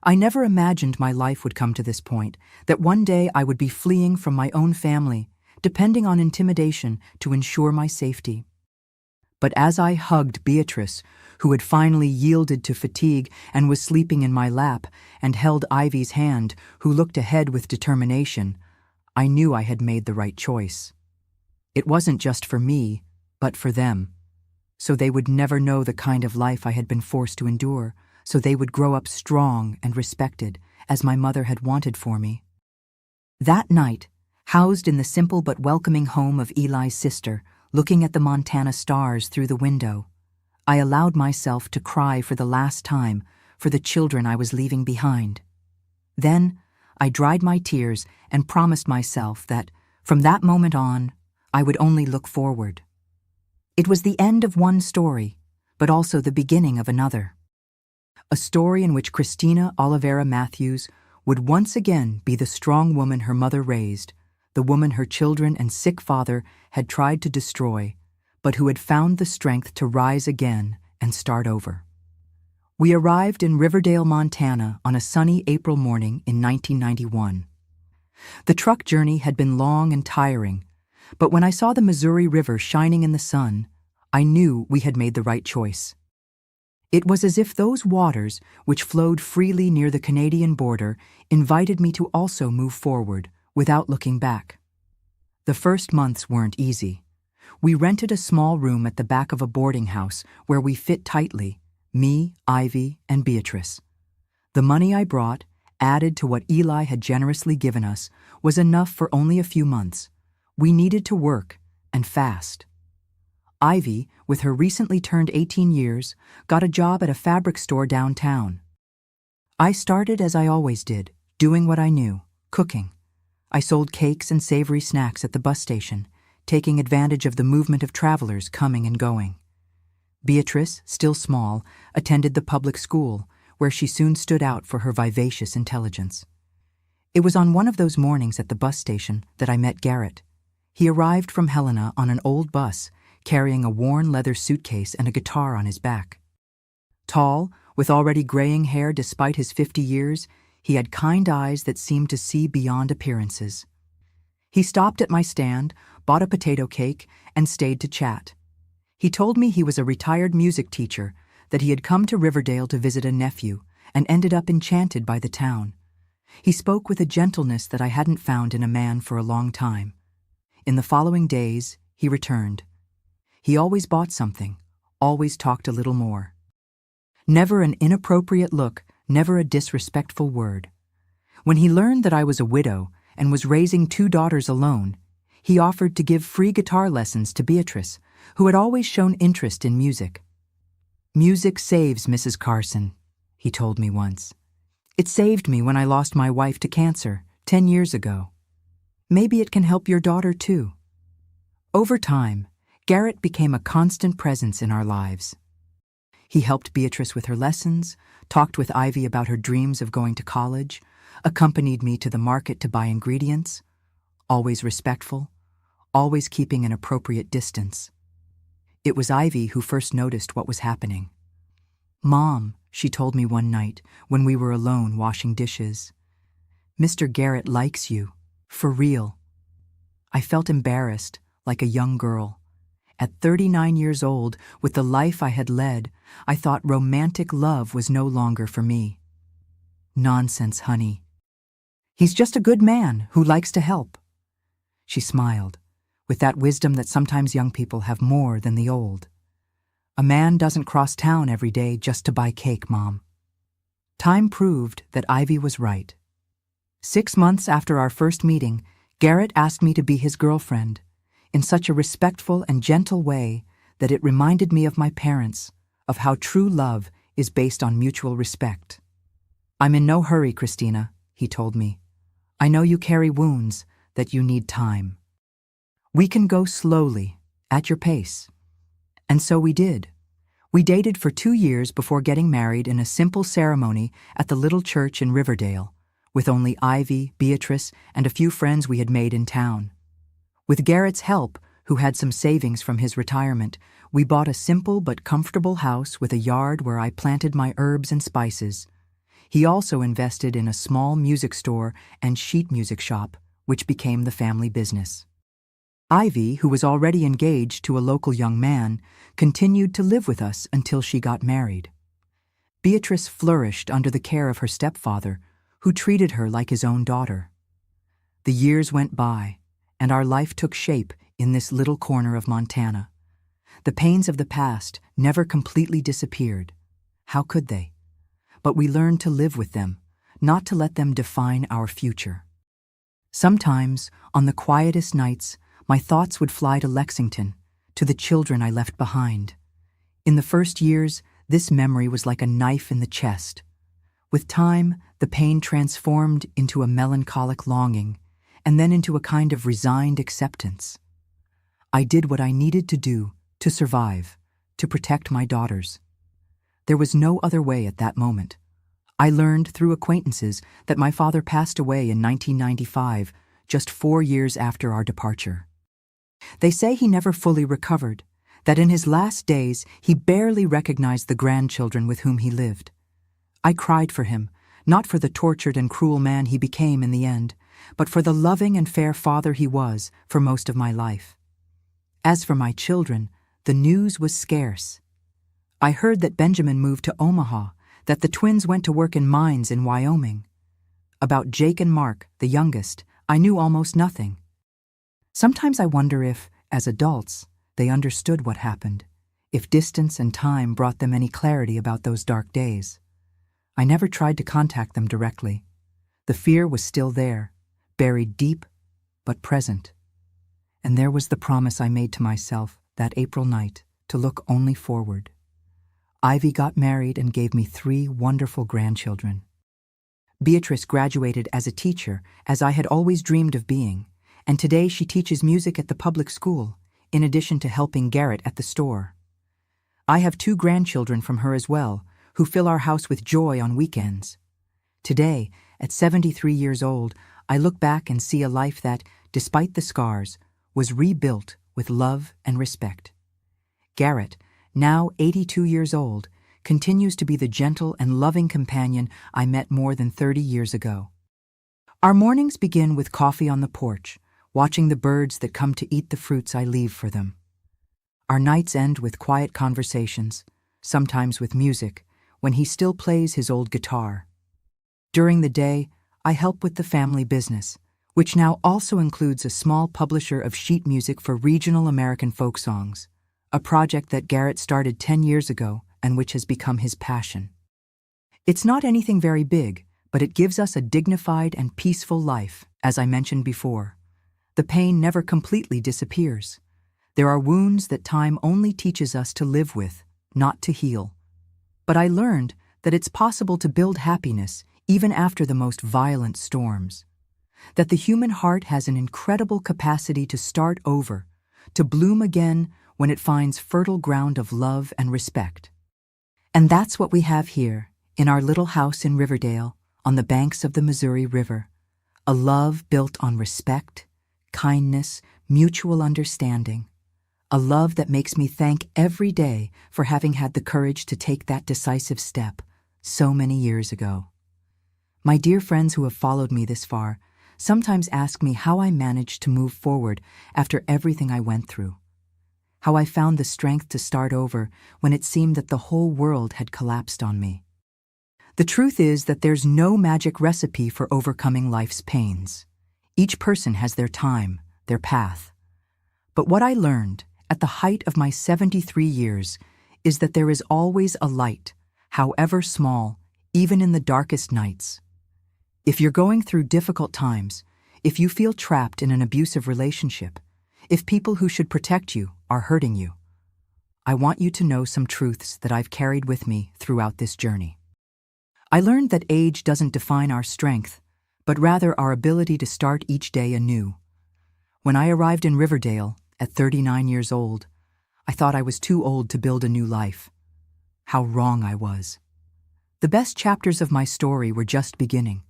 I never imagined my life would come to this point, that one day I would be fleeing from my own family, depending on intimidation to ensure my safety. But as I hugged Beatrice, who had finally yielded to fatigue and was sleeping in my lap, and held Ivy's hand, who looked ahead with determination, I knew I had made the right choice. It wasn't just for me, but for them. So they would never know the kind of life I had been forced to endure, so they would grow up strong and respected, as my mother had wanted for me. That night, housed in the simple but welcoming home of Eli's sister, looking at the Montana stars through the window, I allowed myself to cry for the last time for the children I was leaving behind. Then, I dried my tears and promised myself that, from that moment on, I would only look forward. It was the end of one story, but also the beginning of another. A story in which Christina Oliveira Matthews would once again be the strong woman her mother raised, the woman her children and sick father had tried to destroy, but who had found the strength to rise again and start over. We arrived in Riverdale, Montana on a sunny April morning in 1991. The truck journey had been long and tiring, but when I saw the Missouri River shining in the sun, I knew we had made the right choice. It was as if those waters, which flowed freely near the Canadian border, invited me to also move forward, without looking back. The first months weren't easy. We rented a small room at the back of a boarding house where we fit tightly, me, Ivy, and Beatrice. The money I brought, added to what Eli had generously given us, was enough for only a few months. We needed to work, and fast. Ivy, with her recently turned 18 years, got a job at a fabric store downtown. I started as I always did, doing what I knew, cooking. I sold cakes and savory snacks at the bus station, taking advantage of the movement of travelers coming and going. Beatrice, still small, attended the public school, where she soon stood out for her vivacious intelligence. It was on one of those mornings at the bus station that I met Garrett. He arrived from Helena on an old bus, carrying a worn leather suitcase and a guitar on his back. Tall, with already graying hair despite his 50 years, he had kind eyes that seemed to see beyond appearances. He stopped at my stand, bought a potato cake, and stayed to chat. He told me he was a retired music teacher, that he had come to Riverdale to visit a nephew, and ended up enchanted by the town. He spoke with a gentleness that I hadn't found in a man for a long time. In the following days, he returned. He always bought something, always talked a little more. Never an inappropriate look, never a disrespectful word. When he learned that I was a widow and was raising 2 daughters alone, he offered to give free guitar lessons to Beatrice, who had always shown interest in music. "Music saves, Mrs. Carson," he told me once. "It saved me when I lost my wife to cancer 10 years ago. Maybe it can help your daughter too." Over time, Garrett became a constant presence in our lives. He helped Beatrice with her lessons, talked with Ivy about her dreams of going to college, accompanied me to the market to buy ingredients, always respectful, always keeping an appropriate distance. It was Ivy who first noticed what was happening. "Mom," she told me one night when we were alone washing dishes, "Mr. Garrett likes you, for real." I felt embarrassed, like a young girl. At 39 years old, with the life I had led, I thought romantic love was no longer for me. "Nonsense, honey. He's just a good man who likes to help." She smiled, with that wisdom that sometimes young people have more than the old. "A man doesn't cross town every day just to buy cake, Mom." Time proved that Ivy was right. 6 months after our first meeting, Garrett asked me to be his girlfriend, in such a respectful and gentle way that it reminded me of my parents, of how true love is based on mutual respect. "I'm in no hurry, Christina," he told me. "I know you carry wounds, that you need time. We can go slowly, at your pace." And so we did. We dated for 2 years before getting married in a simple ceremony at the little church in Riverdale, with only Ivy, Beatrice, and a few friends we had made in town. With Garrett's help, who had some savings from his retirement, we bought a simple but comfortable house with a yard where I planted my herbs and spices. He also invested in a small music store and sheet music shop, which became the family business. Ivy, who was already engaged to a local young man, continued to live with us until she got married. Beatrice flourished under the care of her stepfather, who treated her like his own daughter. The years went by, and our life took shape in this little corner of Montana. The pains of the past never completely disappeared. How could they? But we learned to live with them, not to let them define our future. Sometimes, on the quietest nights, my thoughts would fly to Lexington, to the children I left behind. In the first years, this memory was like a knife in the chest. With time, the pain transformed into a melancholic longing, and then into a kind of resigned acceptance. I did what I needed to do to survive, to protect my daughters. There was no other way at that moment. I learned through acquaintances that my father passed away in 1995, just 4 years after our departure. They say he never fully recovered, that in his last days he barely recognized the grandchildren with whom he lived. I cried for him, not for the tortured and cruel man he became in the end, but for the loving and fair father he was for most of my life. As for my children, the news was scarce. I heard that Benjamin moved to Omaha, that the twins went to work in mines in Wyoming. About Jake and Mark, the youngest, I knew almost nothing. Sometimes I wonder if, as adults, they understood what happened, if distance and time brought them any clarity about those dark days. I never tried to contact them directly. The fear was still there, buried deep, but present. And there was the promise I made to myself that April night to look only forward. Ivy got married and gave me 3 wonderful grandchildren. Beatrice graduated as a teacher, as I had always dreamed of being, and today she teaches music at the public school, in addition to helping Garrett at the store. I have 2 grandchildren from her as well, who fill our house with joy on weekends. Today, at 73 years old, I look back and see a life that, despite the scars, was rebuilt with love and respect. Garrett, now 82 years old, continues to be the gentle and loving companion I met more than 30 years ago. Our mornings begin with coffee on the porch, watching the birds that come to eat the fruits I leave for them. Our nights end with quiet conversations, sometimes with music, when he still plays his old guitar. During the day, I help with the family business, which now also includes a small publisher of sheet music for regional American folk songs, a project that Garrett started 10 years ago and which has become his passion. It's not anything very big, but it gives us a dignified and peaceful life, as I mentioned before. The pain never completely disappears. There are wounds that time only teaches us to live with, not to heal. But I learned that it's possible to build happiness even after the most violent storms. That the human heart has an incredible capacity to start over, to bloom again when it finds fertile ground of love and respect. And that's what we have here, in our little house in Riverdale, on the banks of the Missouri River. A love built on respect, kindness, mutual understanding. A love that makes me thank every day for having had the courage to take that decisive step so many years ago. My dear friends who have followed me this far sometimes ask me how I managed to move forward after everything I went through. How I found the strength to start over when it seemed that the whole world had collapsed on me. The truth is that there's no magic recipe for overcoming life's pains. Each person has their time, their path. But what I learned at the height of my 73 years is that there is always a light, however small, even in the darkest nights. If you're going through difficult times, if you feel trapped in an abusive relationship, if people who should protect you are hurting you, I want you to know some truths that I've carried with me throughout this journey. I learned that age doesn't define our strength, but rather our ability to start each day anew. When I arrived in Riverdale, at 39 years old, I thought I was too old to build a new life. How wrong I was. The best chapters of my story were just beginning.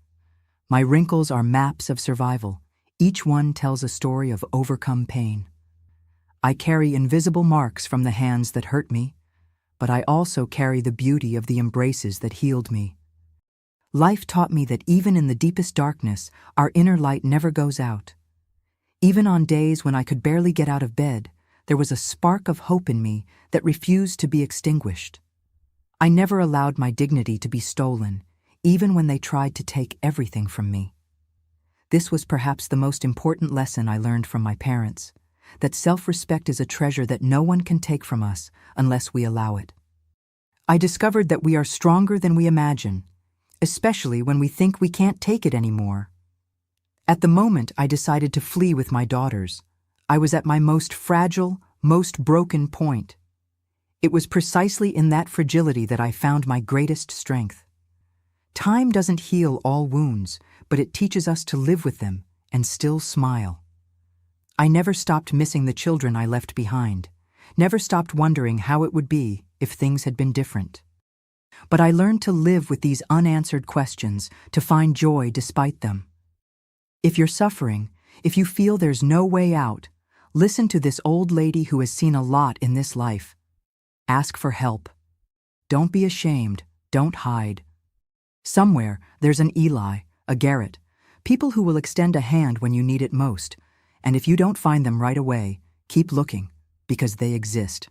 My wrinkles are maps of survival. Each one tells a story of overcome pain. I carry invisible marks from the hands that hurt me, but I also carry the beauty of the embraces that healed me. Life taught me that even in the deepest darkness, our inner light never goes out. Even on days when I could barely get out of bed, there was a spark of hope in me that refused to be extinguished. I never allowed my dignity to be stolen, even when they tried to take everything from me. This was perhaps the most important lesson I learned from my parents, that self-respect is a treasure that no one can take from us unless we allow it. I discovered that we are stronger than we imagine, especially when we think we can't take it anymore. At the moment I decided to flee with my daughters, I was at my most fragile, most broken point. It was precisely in that fragility that I found my greatest strength. Time doesn't heal all wounds, but it teaches us to live with them and still smile. I never stopped missing the children I left behind, never stopped wondering how it would be if things had been different. But I learned to live with these unanswered questions, to find joy despite them. If you're suffering, if you feel there's no way out, listen to this old lady who has seen a lot in this life. Ask for help. Don't be ashamed, don't hide. Somewhere, there's an Eli, a Garrett, people who will extend a hand when you need it most, and if you don't find them right away, keep looking, because they exist.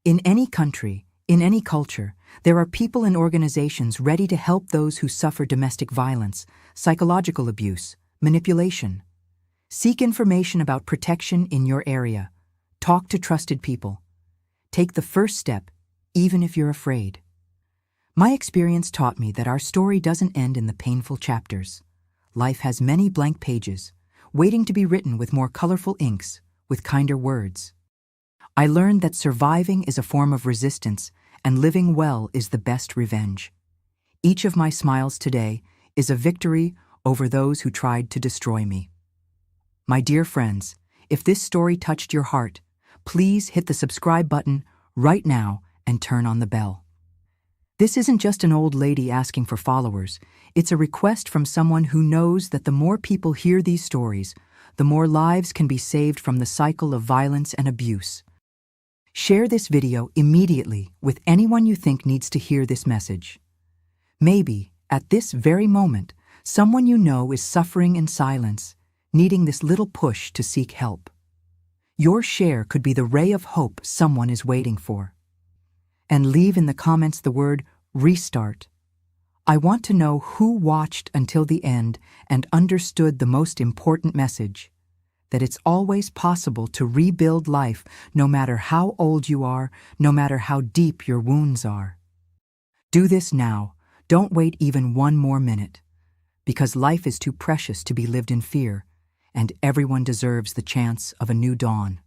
In any country, in any culture, there are people and organizations ready to help those who suffer domestic violence, psychological abuse, manipulation. Seek information about protection in your area. Talk to trusted people. Take the first step, even if you're afraid. My experience taught me that our story doesn't end in the painful chapters. Life has many blank pages, waiting to be written with more colorful inks, with kinder words. I learned that surviving is a form of resistance, and living well is the best revenge. Each of my smiles today is a victory over those who tried to destroy me. My dear friends, if this story touched your heart, please hit the subscribe button right now and turn on the bell. This isn't just an old lady asking for followers. It's a request from someone who knows that the more people hear these stories, the more lives can be saved from the cycle of violence and abuse. Share this video immediately with anyone you think needs to hear this message. Maybe, at this very moment, someone you know is suffering in silence, needing this little push to seek help. Your share could be the ray of hope someone is waiting for. And leave in the comments the word restart. I want to know who watched until the end and understood the most important message, that it's always possible to rebuild life no matter how old you are, no matter how deep your wounds are. Do this now. Don't wait even one more minute, because life is too precious to be lived in fear, and everyone deserves the chance of a new dawn.